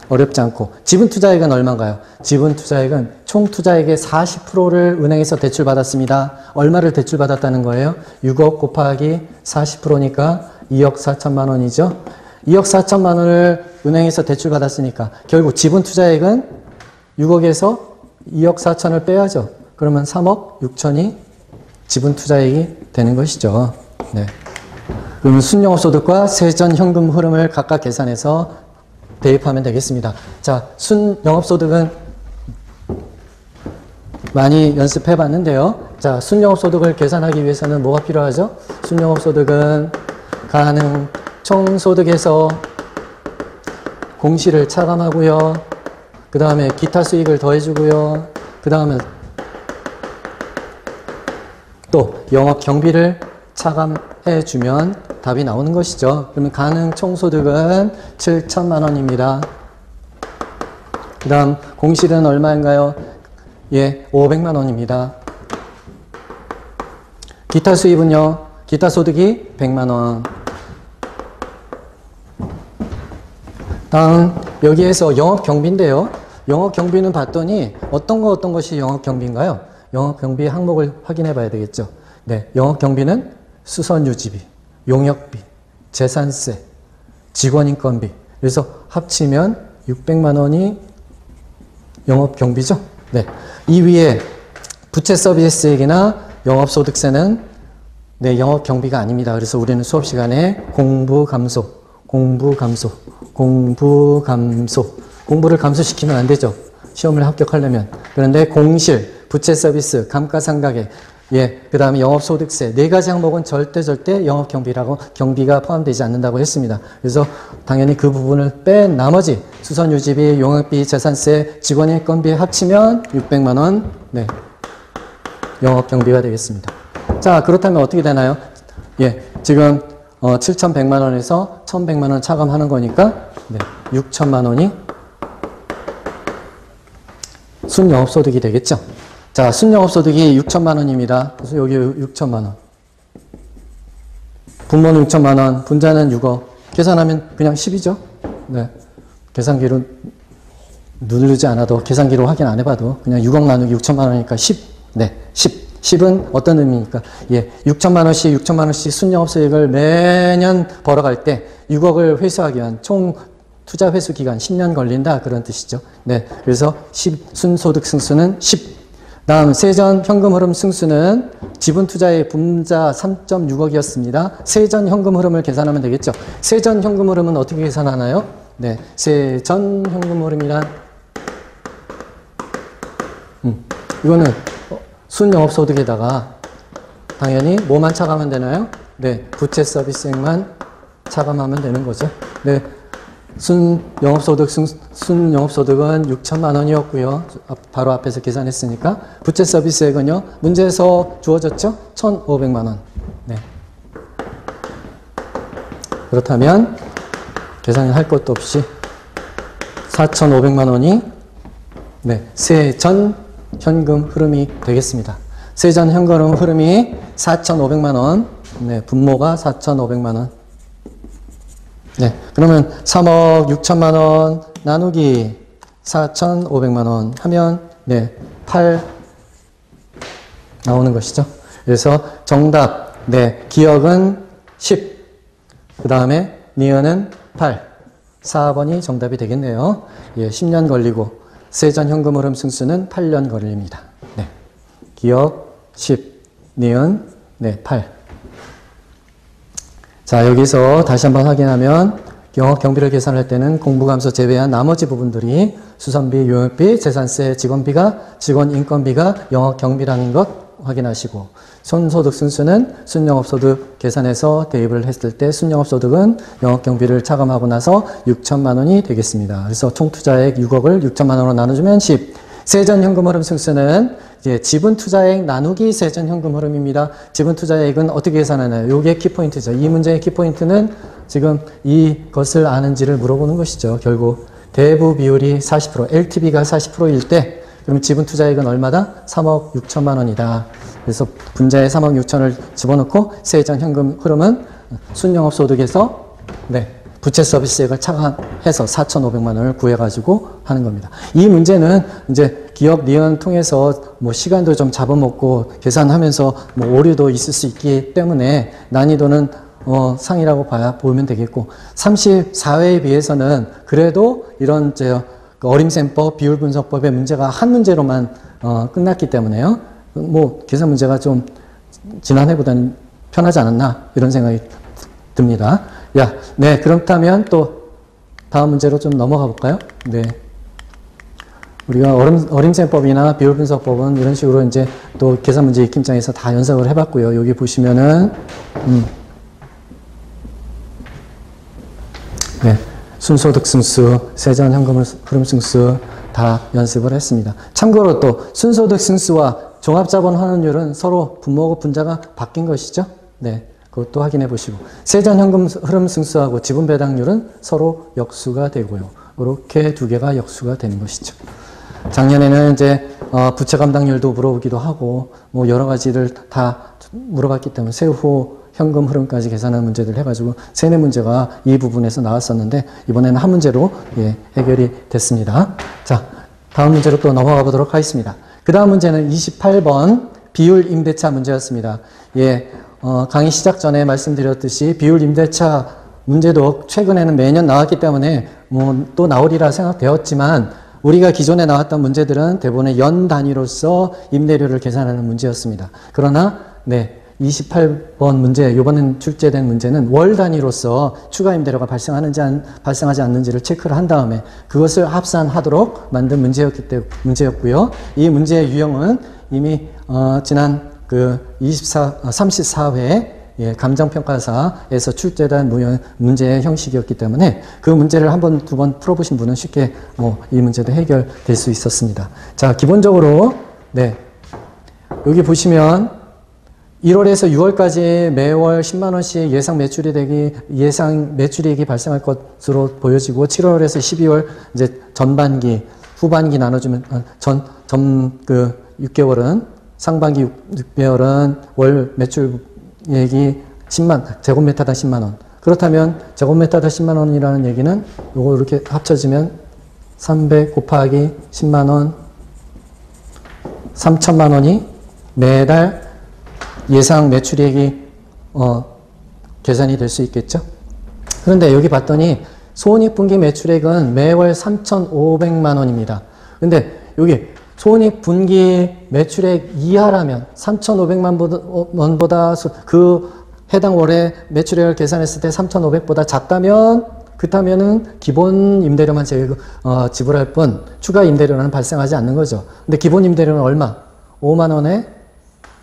어렵지 않고. 지분 투자액은 얼마인가요? 지분 투자액은 총 투자액의 40%를 은행에서 대출받았습니다. 얼마를 대출받았다는 거예요? 6억 곱하기 40%니까 2억 4천만 원이죠. 2억 4천만 원을 은행에서 대출받았으니까 결국 지분 투자액은 6억에서 2억 4천을 빼야죠. 그러면 3억 6천이 지분 투자액이 되는 것이죠. 그러면 순영업소득과 세전 현금 흐름을 각각 계산해서 대입하면 되겠습니다. 자, 순영업소득은 많이 연습해 봤는데요. 자, 순영업소득을 계산하기 위해서는 뭐가 필요하죠? 순영업소득은 총소득에서 공시를 차감하고요. 그 다음에 기타 수익을 더해주고요. 그 다음에 또 영업 경비를 차감해주면 답이 나오는 것이죠. 그러면 가능 총소득은 7천만 원입니다. 그 다음 공실은 얼마인가요? 예, 500만 원입니다. 기타 수입은요? 기타 소득이 100만 원. 다음 여기에서 영업 경비인데요. 영업 경비는 봤더니 어떤 것이 영업 경비인가요? 영업 경비 항목을 확인해 봐야 되겠죠. 네, 영업 경비는 수선 유지비, 용역비, 재산세, 직원 인건비. 그래서 합치면 600만 원이 영업 경비죠. 네. 이 위에 부채 서비스액이나 영업 소득세는 네, 영업 경비가 아닙니다. 그래서 우리는 수업 시간에 공부를 감소시키면 안 되죠. 시험을 합격하려면. 그런데 공실, 부채 서비스, 감가상각액, 예, 그 다음에 영업소득세, 네 가지 항목은 절대 경비가 포함되지 않는다고 했습니다. 그래서 당연히 그 부분을 뺀 나머지 수선유지비, 용역비, 재산세, 직원인건비 합치면 600만 원, 네, 영업경비가 되겠습니다. 자, 그렇다면 어떻게 되나요? 예, 지금 7,100만 원에서 1,100만 원 차감하는 거니까 네, 6천만 원이 순영업소득이 되겠죠. 자, 순영업소득이 6천만 원입니다. 그래서 여기 6천만 원. 분모는 6천만 원, 분자는 6억. 계산하면 그냥 10이죠. 네. 계산기로 누르지 않아도, 계산기로 확인 안 해봐도 그냥 6억 나누기 6천만 원이니까 10. 네, 10. 10은 어떤 의미입니까? 예, 6천만 원씩 순영업소득을 매년 벌어갈 때 6억을 회수하기 위한 총 투자 회수 기간 10년 걸린다, 그런 뜻이죠. 네, 그래서 순소득 승수는 10. 다음 세전 현금 흐름 승수는 지분 투자의 분자 3.6억이었습니다. 세전 현금 흐름을 계산하면 되겠죠. 세전 현금 흐름은 어떻게 계산하나요? 네, 세전 현금 흐름이란 이거는 순영업소득에다가 당연히 뭐만 차감하면 되나요? 네, 부채 서비스액만 차감하면 되는 거죠. 네. 순영업소득은 6천만 원이었고요. 바로 앞에서 계산했으니까. 부채 서비스액은요, 문제에서 주어졌죠? 1,500만 원. 네. 그렇다면, 계산할 것도 없이 4,500만 원이, 네, 세전 현금 흐름이 되겠습니다. 세전 현금 흐름이 4,500만 원. 네, 분모가 4,500만 원. 네, 그러면 3억 6천만 원 나누기 4,500만 원 하면 네, 8 나오는 것이죠. 그래서 정답, 네, 기억은 10, 그 다음에 니은은 8, 4번이 정답이 되겠네요. 예, 10년 걸리고 세전 현금 흐름 승수는 8년 걸립니다. 네, 기억 10, 니은 네, 8. 자, 여기서 다시 한번 확인하면 영업 경비를 계산할 때는 공부감소 제외한 나머지 부분들이 수선비, 용역비, 재산세, 직원 인건비가 영업 경비라는 것 확인하시고, 순소득 순수는 순영업소득 계산해서 대입을 했을 때 순영업소득은 영업 경비를 차감하고 나서 6천만 원이 되겠습니다. 그래서 총 투자액 6억을 6천만 원으로 나눠주면 10. 세전 현금 흐름 승수는 이제 지분 투자액 나누기 세전 현금 흐름입니다. 지분 투자액은 어떻게 계산하나요? 이게 키포인트죠. 이 문제의 키포인트는 지금 이것을 아는지를 물어보는 것이죠. 결국 대부 비율이 40%, LTV가 40%일 때 그럼 지분 투자액은 얼마다? 3억 6천만 원이다. 그래서 분자에 3억 6천을 집어넣고 세전 현금 흐름은 순영업소득에서 네, 부채 서비스액을 차감해서 4,500만 원을 구해가지고 하는 겁니다. 이 문제는 이제 기억 니은 통해서 뭐 시간도 좀 잡아먹고 계산하면서 뭐 오류도 있을 수 있기 때문에 난이도는 상이라고 보면 되겠고, 34회에 비해서는 그래도 이런 어림셈법, 비율분석법의 문제가 한 문제로만 끝났기 때문에요. 뭐 계산 문제가 좀 지난해보다는 편하지 않았나 이런 생각이 듭니다. 네, 그렇다면 또 다음 문제로 좀 넘어가 볼까요? 네. 우리가 어림셈법이나 비율분석법은 이런 식으로 이제 또 계산 문제 익힘장에서 다 연습을 해봤고요. 여기 보시면은, 네. 순소득 승수, 세전 현금 흐름 승수 다 연습을 했습니다. 참고로 또 순소득 승수와 종합자본 환원율은 서로 분모하고 분자가 바뀐 것이죠. 네, 그것도 확인해 보시고 세전 현금 흐름 승수하고 지분 배당률은 서로 역수가 되고요. 이렇게 두 개가 역수가 되는 것이죠. 작년에는 이제 부채 감당률도 물어보기도 하고 뭐 여러 가지를 다 물어봤기 때문에 세후 현금 흐름까지 계산하는 문제들 해가지고 3-4문제가 이 부분에서 나왔었는데 이번에는 한 문제로 해결이 됐습니다. 자, 다음 문제로 또 넘어가 보도록 하겠습니다. 그 다음 문제는 28번 비율 임대차 문제였습니다. 강의 시작 전에 말씀드렸듯이 비율 임대차 문제도 최근에는 매년 나왔기 때문에 뭐 또 나오리라 생각되었지만 우리가 기존에 나왔던 문제들은 대부분의 연 단위로서 임대료를 계산하는 문제였습니다. 그러나 28번 문제, 이번엔 출제된 문제는 월 단위로서 추가 임대료가 발생하지 않는지를 체크를 한 다음에 그것을 합산하도록 만든 문제였고요. 이 문제의 유형은 이미 지난 34회 감정평가사에서 출제된 문제의 형식이었기 때문에 그 문제를 한 번, 두 번 풀어보신 분은 쉽게 이 문제도 해결될 수 있었습니다. 자, 기본적으로 여기 보시면 1월에서 6월까지 매월 10만원씩 예상 매출이익이 발생할 것으로 보여지고 7월에서 12월 이제 전반기, 후반기 나눠주면 6개월은 상반기 6개월은 월 매출이익이 제곱미터당 10만원. 그렇다면 제곱미터당 10만원이라는 얘기는 요거 이렇게 합쳐지면 300 곱하기 10만원 3천만원이 매달 예상 매출이익이 계산이 될 수 있겠죠. 그런데 여기 봤더니 손익분기 매출액은 매월 3,500만 원입니다. 근데 여기 손익분기 매출액 이하라면 3,500만 원보다 그 해당 월에 매출액을 계산했을 때 3,500보다 작다면 그렇다면은 기본 임대료만 지불할 뿐 추가 임대료는 발생하지 않는 거죠. 근데 기본 임대료는 얼마? 5만 원에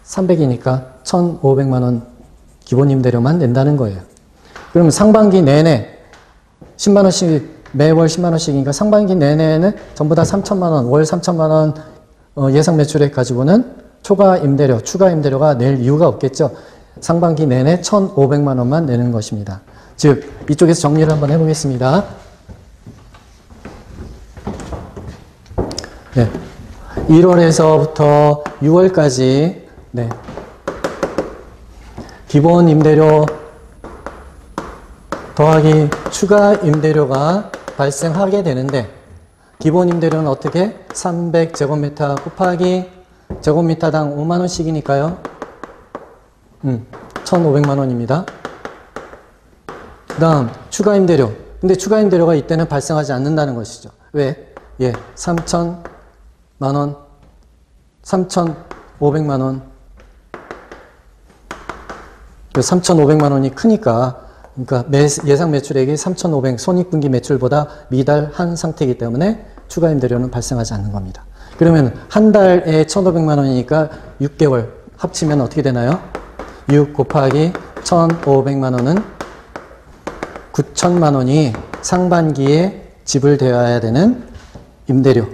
300이니까 1,500만 원 기본 임대료만 낸다는 거예요. 그러면 상반기 내내 10만 원씩 매월 10만 원씩이니까 상반기 내내는 전부 다 3천만 원, 월 3천만 원 예상 매출액 가지고는 추가 임대료가 낼 이유가 없겠죠. 상반기 내내 1,500만 원만 내는 것입니다. 즉 이쪽에서 정리를 한번 해보겠습니다. 1월에서부터 6월까지 기본 임대료 더하기 추가 임대료가 발생하게 되는데 기본 임대료는 어떻게? 300제곱미터 곱하기 제곱미터당 5만원씩이니까요. 1,500만 원입니다. 그 다음 추가 임대료. 근데 추가 임대료가 이때는 발생하지 않는다는 것이죠. 왜? 3,000만 원, 3,500만 원. 3,500만 원이 크니까 그러니까 예상 매출액이 3,500 손익분기 매출보다 미달한 상태이기 때문에 추가 임대료는 발생하지 않는 겁니다. 그러면 한 달에 1,500만 원이니까 6개월 합치면 어떻게 되나요? 6 곱하기 1,500만 원은 9천만 원이 상반기에 지불되어야 되는 임대료.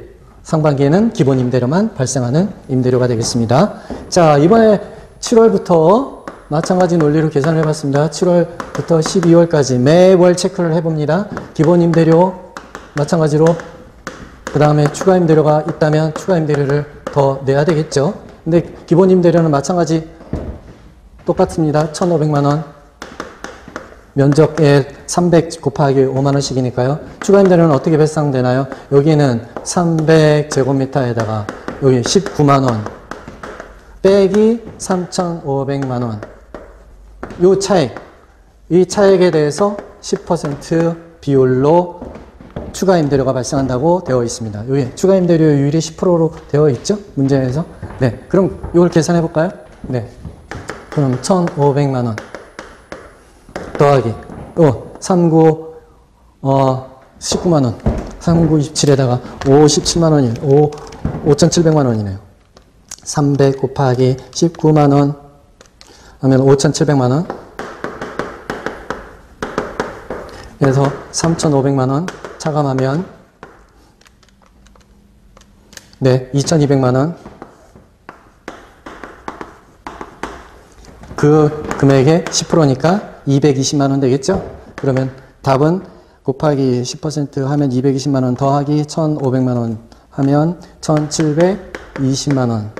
상반기에는 기본 임대료만 발생하는 임대료가 되겠습니다. 자, 이번에 7월부터 마찬가지 논리로 계산을 해봤습니다. 7월부터 12월까지 매월 체크를 해봅니다. 기본 임대료 마찬가지로 그 다음에 추가 임대료가 있다면 추가 임대료를 더 내야 되겠죠. 근데 기본 임대료는 마찬가지 똑같습니다. 1,500만 원 면적에 300 곱하기 5만 원씩이니까요. 추가 임대료는 어떻게 발생되나요? 여기는 300제곱미터에다가 여기 19만 원 빼기 3,500만 원. 요 차액, 이 차액에 대해서 10% 비율로 추가 임대료가 발생한다고 되어 있습니다. 여기 추가 임대료율이 10%로 되어 있죠? 문제에서. 그럼 이걸 계산해 볼까요? 그럼 1,500만 원 더하기 39 19만 원 39, 27에다가 57만 원이 5,700만 원이네요. 300 곱하기 19만 원 하면 5,700만 원 그래서 3,500만 원 차감하면 네, 2,200만 원. 그 금액의 10%니까 220만 원 되겠죠? 그러면 답은 곱하기 10% 하면 220만 원 더하기 1,500만 원 하면 1,720만 원.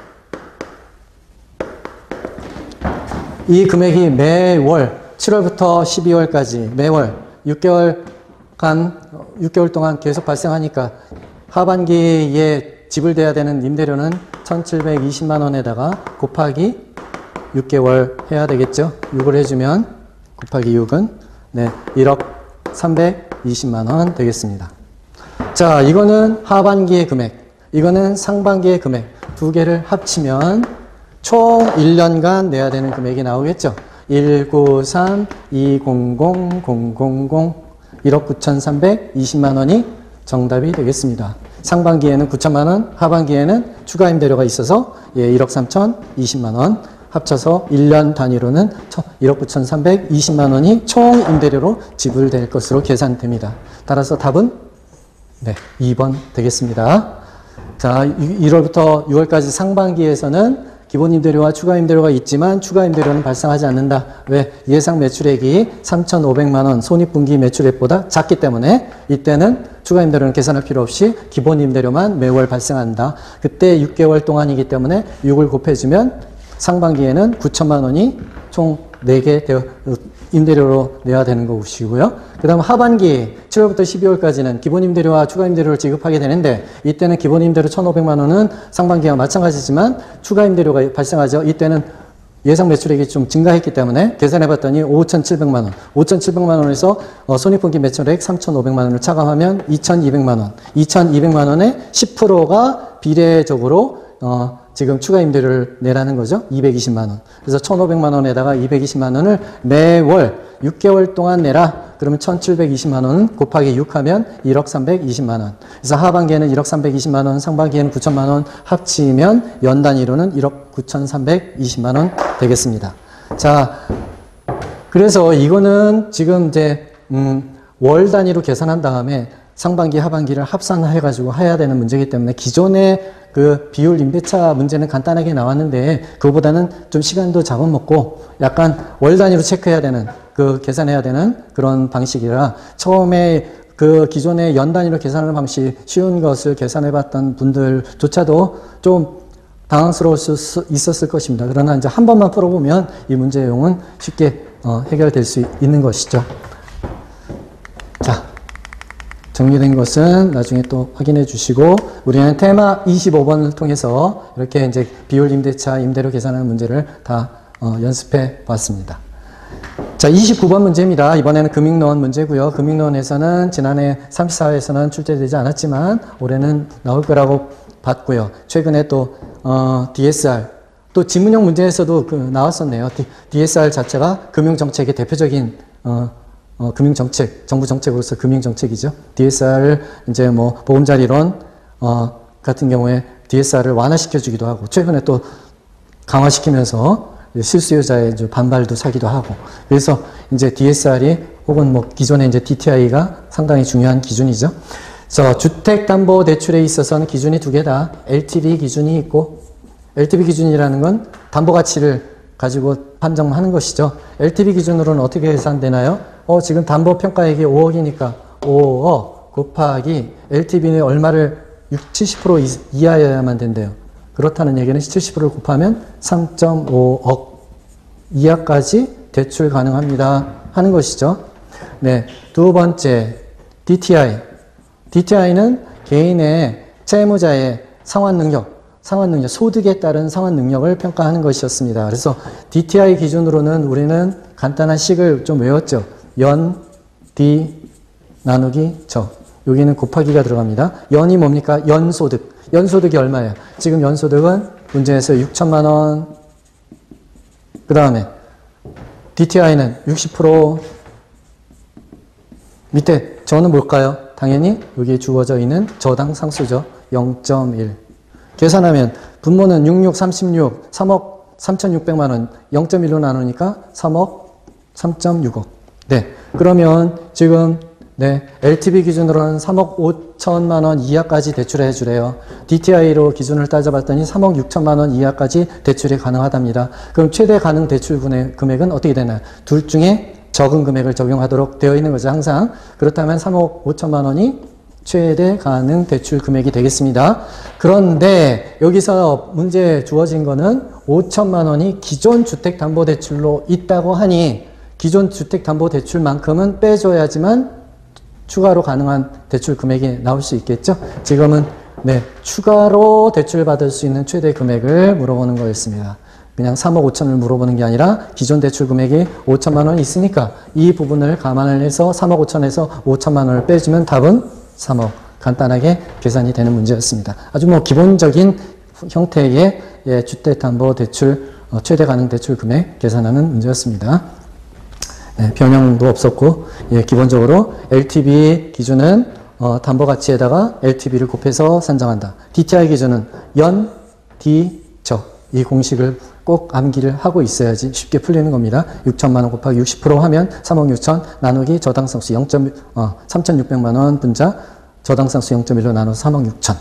이 금액이 매월 7월부터 12월까지 매월 6개월 동안 계속 발생하니까 하반기에 지불돼야 되는 임대료는 1,720만 원에다가 곱하기 6개월 해야 되겠죠? 6을 해주면 곱하기 6은 네, 1억 320만 원 되겠습니다. 자, 이거는 하반기의 금액, 이거는 상반기의 금액 두 개를 합치면 총 1년간 내야 되는 금액이 나오겠죠? 193, 200, 000, 1억 9,320만 원이 정답이 되겠습니다. 상반기에는 9천만 원, 하반기에는 추가 임대료가 있어서 1억 3,020만 원 합쳐서 1년 단위로는 1억 9,320만 원이 총 임대료로 지불될 것으로 계산됩니다. 따라서 답은 네, 2번 되겠습니다. 자, 1월부터 6월까지 상반기에서는 기본 임대료와 추가 임대료가 있지만 추가 임대료는 발생하지 않는다. 왜? 예상 매출액이 3,500만 원 손익분기 매출액보다 작기 때문에 이때는 추가 임대료는 계산할 필요 없이 기본 임대료만 매월 발생한다. 그때 6개월 동안이기 때문에 6을 곱해주면 상반기에는 9천만 원이 총 4개 임대료로 내야 되는 것이고요. 그 다음 하반기 7월부터 12월까지는 기본 임대료와 추가 임대료를 지급하게 되는데 이때는 기본 임대료 1,500만 원은 상반기와 마찬가지지만 추가 임대료가 발생하죠. 이때는 예상 매출액이 좀 증가했기 때문에 계산해 봤더니 5,700만 원. 5,700만 원에서 손익분기 매출액 3,500만 원을 차감하면 2,200만 원. 2,200만 원의 10%가 비례적으로 지금 추가 임대료를 내라는 거죠. 220만 원. 그래서 1,500만 원에다가 220만 원을 매월 6개월 동안 내라. 그러면 1,720만 원은 곱하기 6 하면 1억 320만 원. 그래서 하반기에는 1억 320만 원, 상반기에는 9천만 원 합치면 연 단위로는 1억 9,320만 원 되겠습니다. 자, 그래서 이거는 지금 이제 월 단위로 계산한 다음에 상반기, 하반기를 합산해가지고 해야 되는 문제이기 때문에 기존의 그 비율 임대차 문제는 간단하게 나왔는데 그거보다는 좀 시간도 잡아먹고 약간 월 단위로 체크해야 되는 그 계산해야 되는 그런 방식이라 처음에 그 기존의 연 단위로 계산하는 방식 쉬운 것을 계산해봤던 분들조차도 좀 당황스러울 수 있었을 것입니다. 그러나 이제 한 번만 풀어보면 이 문제 내용은 쉽게 해결될 수 있는 것이죠. 자. 정리된 것은 나중에 또 확인해 주시고 우리는 테마 25번을 통해서 이렇게 이제 비율 임대차 임대료 계산하는 문제를 다 연습해 봤습니다. 자, 29번 문제입니다. 이번에는 금융론 문제고요. 금융론에서는 지난해 34회에서는 출제되지 않았지만 올해는 나올 거라고 봤고요. 최근에 또 DSR 또 지문형 문제에서도 나왔었네요. DSR 자체가 금융정책의 대표적인 금융정책, 정부 정책으로서 금융정책이죠. DSR을 이제 뭐 보금자리론 같은 경우에 DSR을 완화시켜주기도 하고 최근에 또 강화시키면서 실수요자의 이제 반발도 사기도 하고 그래서 이제 DSR이 혹은 뭐 기존에 이제 DTI가 상당히 중요한 기준이죠. 그래서 주택담보대출에 있어서는 기준이 두 개다. LTV 기준이 있고 LTV 기준이라는 건 담보가치를 가지고 판정하는 것이죠. LTV 기준으로는 어떻게 계산되나요? 지금 담보평가액이 5억이니까 5억 곱하기 LTV는 얼마를 70% 이하여야만 된대요. 그렇다는 얘기는 70%를 곱하면 3.5억 이하까지 대출 가능합니다 하는 것이죠. 네, 두 번째 DTI. DTI는 개인의 채무자의 상환 능력, 소득에 따른 상환 능력을 평가하는 것이었습니다. 그래서 DTI 기준으로는 우리는 간단한 식을 좀 외웠죠. 연, D, 나누기, 저. 여기는 곱하기가 들어갑니다. 연이 뭡니까? 연소득. 연소득이 얼마예요? 지금 연소득은 문제에서 6천만 원. 그 다음에 DTI는 60%. 밑에 저는 뭘까요? 당연히 여기에 주어져 있는 저당 상수죠. 0.1. 계산하면 분모는 66, 36, 3억 3,600만 원 0.1로 나누니까 3억 3.6억. 네. 그러면 지금 네, LTV 기준으로는 3억 5천만 원 이하까지 대출해 주래요. DTI로 기준을 따져봤더니 3억 6천만 원 이하까지 대출이 가능하답니다. 그럼 최대 가능 대출 금액은 어떻게 되나요? 둘 중에 적은 금액을 적용하도록 되어 있는 거죠, 항상. 그렇다면 3억 5천만 원이 최대 가능 대출 금액이 되겠습니다. 그런데 여기서 문제 주어진 거는 5천만 원이 기존 주택담보대출로 있다고 하니 기존 주택담보대출만큼은 빼줘야지만 추가로 가능한 대출 금액이 나올 수 있겠죠? 지금은 네, 추가로 대출 받을 수 있는 최대 금액을 물어보는 거였습니다. 그냥 3억 5천을 물어보는 게 아니라 기존 대출 금액이 5천만 원이 있으니까 이 부분을 감안을 해서 3억 5천에서 5천만 원을 빼주면 답은 3억. 간단하게 계산이 되는 문제였습니다. 아주 뭐 기본적인 형태의 주택담보대출 최대 가능 대출 금액 계산하는 문제였습니다. 네, 변형도 없었고, 기본적으로 LTV 기준은 담보가치에다가 LTV를 곱해서 산정한다. DTI 기준은 연, D, 적. 이 공식을 꼭 암기를 하고 있어야지 쉽게 풀리는 겁니다. 6천만 원 곱하기 60% 하면 3억 6천 나누기 저당상수 3,600만 원 분자 저당상수 0.1로 나눠서 3억 6천.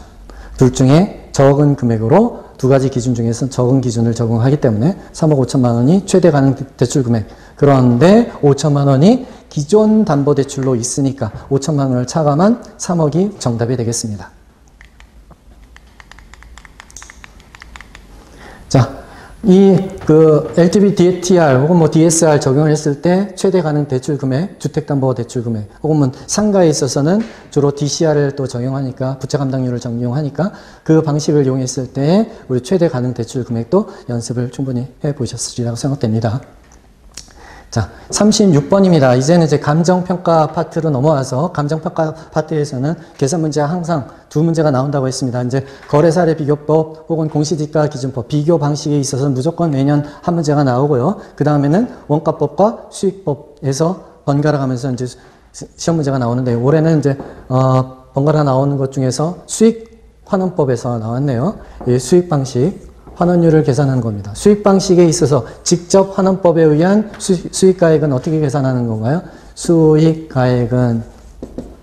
둘 중에 적은 금액으로 두 가지 기준 중에서 적은 기준을 적용하기 때문에 3억 5천만 원이 최대 가능 대출 금액. 그런데 5천만 원이 기존 담보대출로 있으니까 5천만 원을 차감한 3억이 정답이 되겠습니다. 자, LTV DTR 혹은 뭐 DSR 적용을 했을 때 최대 가능 대출 금액, 주택담보대출 금액 혹은 뭐 상가에 있어서는 주로 DCR을 또 적용하니까 부채 감당률을 적용하니까 그 방식을 이용했을 때 우리 최대 가능 대출 금액도 연습을 충분히 해 보셨으리라고 생각됩니다. 자, 36번입니다. 이제는 이제 감정평가 파트로 넘어와서 감정평가 파트에서는 계산 문제가 항상 두 문제가 나온다고 했습니다. 이제 거래사례 비교법 혹은 공시지가 기준법 비교 방식에 있어서는 무조건 매년 한 문제가 나오고요. 그 다음에는 원가법과 수익법에서 번갈아 가면서 이제 시험 문제가 나오는데 올해는 이제 번갈아 나오는 것 중에서 수익환원법에서 나왔네요. 이 수익 방식. 환원율을 계산하는 겁니다. 수익 방식에 있어서 직접 환원법에 의한 수익가액은 어떻게 계산하는 건가요? 수익가액은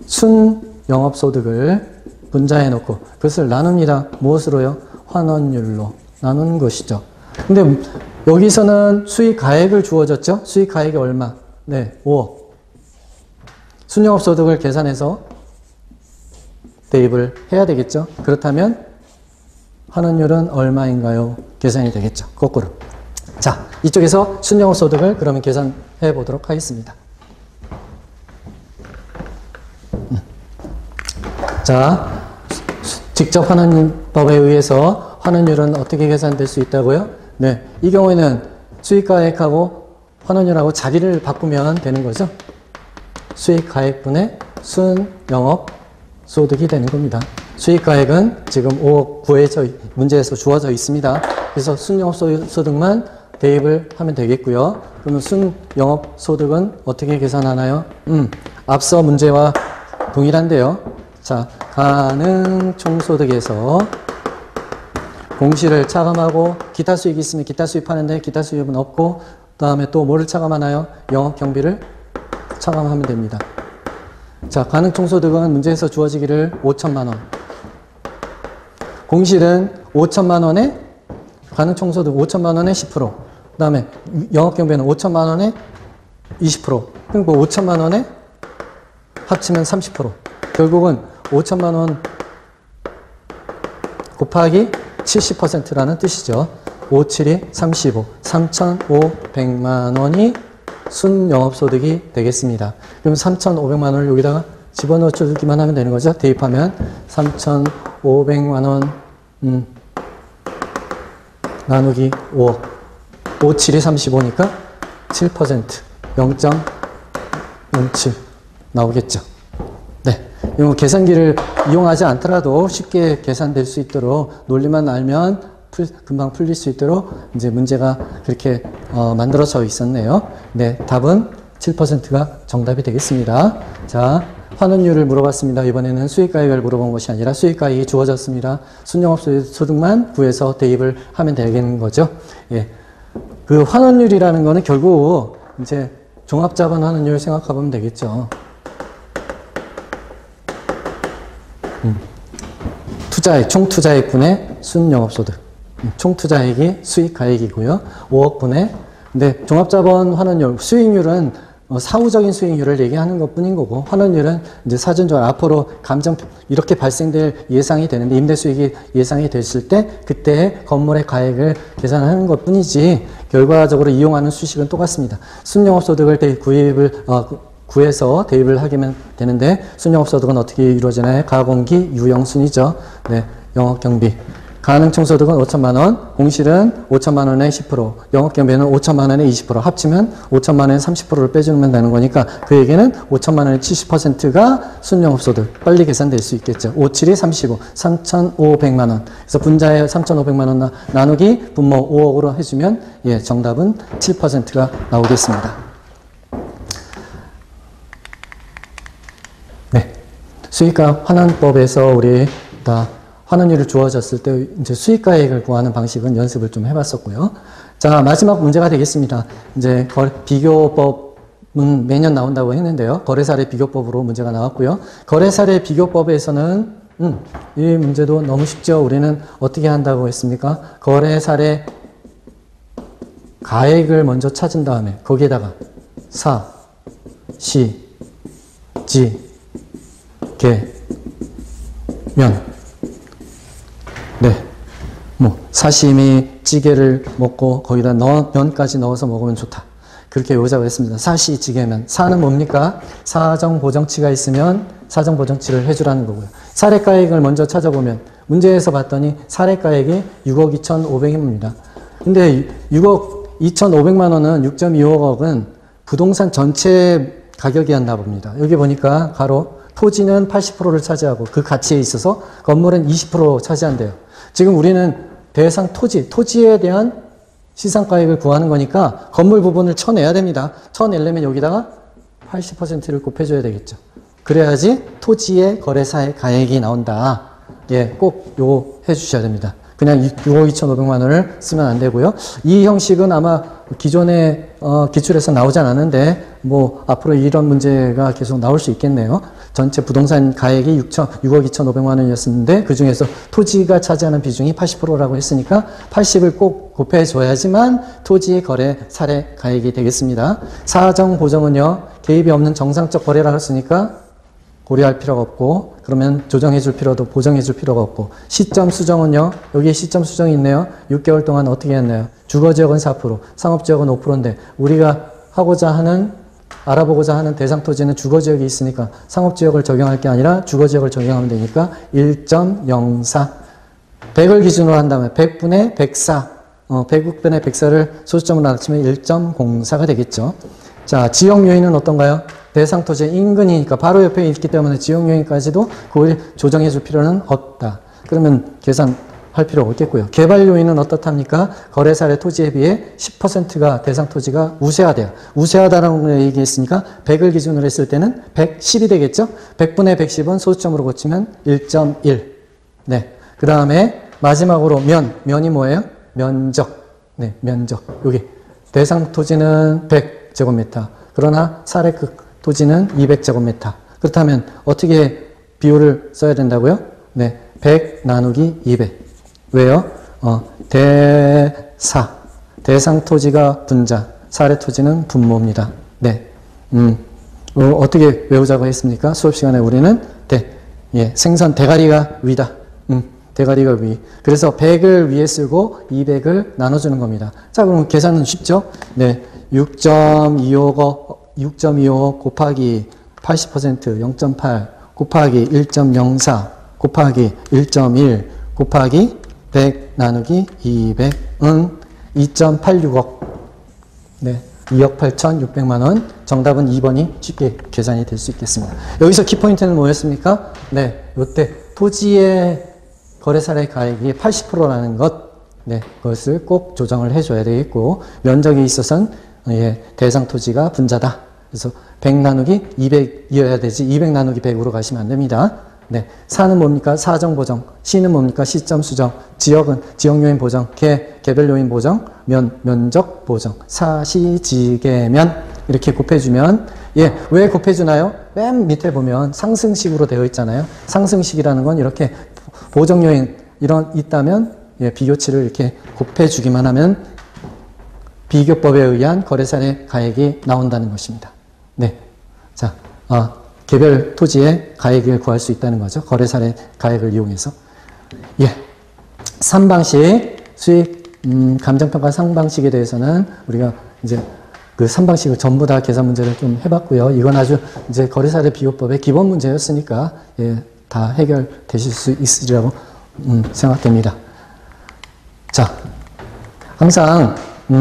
순영업소득을 분자해 놓고 그것을 나눕니다. 무엇으로요? 환원율로 나누는 것이죠. 근데 여기서는 수익가액을 주어졌죠? 수익가액이 얼마? 네, 5억. 순영업소득을 계산해서 대입을 해야 되겠죠? 그렇다면 환원율은 얼마인가요? 계산이 되겠죠. 거꾸로. 자, 이쪽에서 순영업소득을 그러면 계산해 보도록 하겠습니다. 자, 직접 환원법에 의해서 환원율은 어떻게 계산될 수 있다고요? 네, 이 경우에는 수익가액하고 환원율하고 자리를 바꾸면 되는 거죠. 수익가액분의 순영업소득이 되는 겁니다. 수익가액은 지금 5억 구해져 문제에서 주어져 있습니다. 그래서 순영업소득만 대입을 하면 되겠고요. 그러면 순영업소득은 어떻게 계산하나요? 앞서 문제와 동일한데요. 자, 가능 총소득에서 공시를 차감하고 기타 수익이 있으면 기타 수익 파는데 기타 수익은 없고 그 다음에 또 뭐를 차감하나요? 영업경비를 차감하면 됩니다. 자, 가능 총소득은 문제에서 주어지기를 5천만 원. 공실은 5천만 원에 가능 총소득 5천만 원에 10%. 그 다음에 영업경비는 5천만 원에 20%. 그리고 5천만 원에 합치면 30%. 결국은 5천만 원 곱하기 70%라는 뜻이죠. 5, 7이 35. 3,500만 원이 순영업소득이 되겠습니다. 그럼 3,500만 원을 여기다가 집어넣어 주기만 하면 되는 거죠. 대입하면 3,500만 원 나누기 5억 5, 7이 35니까 7% 0.07 나오겠죠. 네, 이 계산기를 이용하지 않더라도 쉽게 계산될 수 있도록 논리만 알면 금방 풀릴 수 있도록 이제 문제가 그렇게 만들어져 있었네요. 네, 답은 7%가 정답이 되겠습니다. 자, 환원율을 물어봤습니다. 이번에는 수익가액을 물어본 것이 아니라 수익가액이 주어졌습니다. 순영업소득만 구해서 대입을 하면 되겠는 거죠. 예. 그 환원율이라는 거는 결국 이제 종합자본 환원율 생각해보면 되겠죠. 투자액, 총 투자액분의 순영업소득. 총 투자액이 수익가액이고요. 5억 분의, 근데 종합자본 환원율, 수익률은 사후적인 수익률을 얘기하는 것 뿐인 거고, 환원율은 이제 사전적으로 앞으로 이렇게 발생될 예상이 되는데, 임대 수익이 예상이 됐을 때, 그때의 건물의 가액을 계산하는 것 뿐이지, 결과적으로 이용하는 수식은 똑같습니다. 순영업소득을 구해서 대입을 하게 되는데, 순영업소득은 어떻게 이루어지나요? 가공기 유형순이죠. 네, 영업경비. 가능총소득은 5천만 원, 공실은 5천만 원의 10%, 영업경비는 5천만 원의 20%, 합치면 5천만 원의 30%를 빼주면 되는 거니까 그 얘기는 5천만 원의 70%가 순영업소득. 빨리 계산될 수 있겠죠. 5, 7이 35, 3,500만 원. 그래서 분자에 3,500만 원 나누기 분모 5억으로 해주면 예, 정답은 7%가 나오겠습니다. 네. 수익가 환원법에서 우리 다 환원율이 주어졌을 때 이제 수익가액을 구하는 방식은 연습을 좀 해봤었고요. 자, 마지막 문제가 되겠습니다. 이제 비교법은 매년 나온다고 했는데요. 거래사례 비교법으로 문제가 나왔고요. 거래사례 비교법에서는 이 문제도 너무 쉽죠. 우리는 어떻게 한다고 했습니까? 거래사례 가액을 먼저 찾은 다음에 거기에다가 사, 시, 지, 개, 면. 네. 사시미 찌개를 먹고 거기다 면까지 넣어서 먹으면 좋다. 그렇게 요자고 했습니다. 사시찌개면. 사는 뭡니까? 사정보정치가 있으면 사정보정치를 해주라는 거고요. 사례가액을 먼저 찾아보면 문제에서 봤더니 사례가액이 6억 2,500입니다. 근데 6억 2,500만 원은 6.25억은 부동산 전체 가격이었나 봅니다. 여기 보니까 가로 토지는 80%를 차지하고 그 가치에 있어서 건물은 20% 차지한대요. 지금 우리는 대상 토지에 대한 시상가액을 구하는 거니까 건물 부분을 쳐내야 됩니다. 쳐내려면 여기다가 80%를 곱해줘야 되겠죠. 그래야지 토지의 거래사의 가액이 나온다. 예, 꼭 요거 해주셔야 됩니다. 그냥 6억 2,500만 원을 쓰면 안 되고요. 이 형식은 아마 기존에 기출에서 나오지 않았는데 앞으로 이런 문제가 계속 나올 수 있겠네요. 전체 부동산 가액이 6억 2,500만 원이었는데 그 중에서 토지가 차지하는 비중이 80%라고 했으니까 80을 꼭 곱해줘야지만 토지의 거래 사례 가액이 되겠습니다. 사정 보정은요, 개입이 없는 정상적 거래라고 했으니까 고려할 필요가 없고, 그러면 조정해 줄 필요도 보정해 줄 필요가 없고, 시점 수정은요, 여기에 시점 수정이 있네요. 6개월 동안 어떻게 했나요? 주거지역은 4%, 상업지역은 5%인데, 우리가 알아보고자 하는 대상 토지는 주거지역이 있으니까 상업지역을 적용할 게 아니라 주거지역을 적용하면 되니까 1.04. 100을 기준으로 한다면 100분의 104. 100분의 104를 소수점으로 낮추면 1.04가 되겠죠. 자, 지역 요인은 어떤가요? 대상 토지의 인근이니까 바로 옆에 있기 때문에 지역 요인까지도 그걸 조정해 줄 필요는 없다. 그러면 계산할 필요 없겠고요. 개발 요인은 어떻답니까? 거래 사례 토지에 비해 10%가 대상 토지가 우세하대요. 우세하다라는 걸 얘기했으니까 100을 기준으로 했을 때는 110이 되겠죠? 100분의 110은 소수점으로 고치면 1.1. 네. 그 다음에 마지막으로 면이 뭐예요? 면적. 네, 면적. 여기 대상 토지는 100제곱미터. 그러나 사례 토지는 200제곱미터. 그렇다면 어떻게 비율을 써야 된다고요? 네, 100 나누기 200. 왜요? 대상 토지가 분자, 사례 토지는 분모입니다. 네, 어떻게 외우자고 했습니까? 수업 시간에 우리는 생선 대가리가 위다. 대가리가 위. 그래서 100을 위에 쓰고 200을 나눠주는 겁니다. 자, 그럼 계산은 쉽죠? 네, 6.25억 곱하기 80% 0.8 곱하기 1.04 곱하기 1.1 곱하기 100 나누기 200은 2.86억. 네, 2억 8,600만 원. 정답은 2번이 쉽게 계산이 될 수 있겠습니다. 여기서 키포인트는 뭐였습니까? 네, 요때 토지의 거래 사례 가액이 80%라는 것. 네, 그것을 꼭 조정을 해줘야 되겠고, 면적에 있어서는 대상 토지가 분자다. 그래서 100 나누기 200이어야 되지 200 나누기 100으로 가시면 안 됩니다. 네, 사는 뭡니까? 사정 보정. 시는 뭡니까? 시점 수정. 지역은 지역 요인 보정. 개별 요인 보정. 면적 보정. 사시지계면 이렇게 곱해주면 왜 곱해주나요? 맨 밑에 보면 상승식으로 되어 있잖아요. 상승식이라는 건 이렇게 보정요인 있다면 예, 비교치를 이렇게 곱해주기만 하면 비교법에 의한 거래사례 가액이 나온다는 것입니다. 네. 자, 개별 토지의 가액을 구할 수 있다는 거죠. 거래사례 가액을 이용해서. 예. 3방식 수익 감정평가 상방식에 대해서는 우리가 이제 그 3방식을 전부 다 계산 문제를 좀 해봤고요. 이건 아주 이제 거래사례 비교법의 기본 문제였으니까 예, 다 해결되실 수 있으리라고 생각됩니다. 자, 항상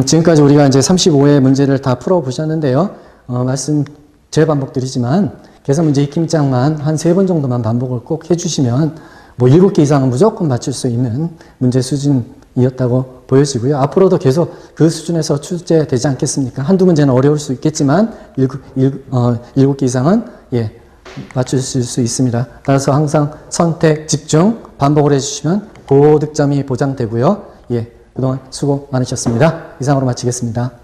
지금까지 우리가 이제 35회 문제를 다 풀어보셨는데요. 제 반복드리지만 계산 문제 익힘장만 한 3번 정도만 반복을 꼭 해주시면 뭐 7개 이상은 무조건 맞출 수 있는 문제 수준이었다고 보여지고요. 앞으로도 계속 그 수준에서 출제되지 않겠습니까? 한두 문제는 어려울 수 있겠지만 7개 이상은 예, 맞추실 수 있습니다. 따라서 항상 선택, 집중, 반복을 해주시면 고득점이 보장되고요. 예, 그동안 수고 많으셨습니다. 이상으로 마치겠습니다.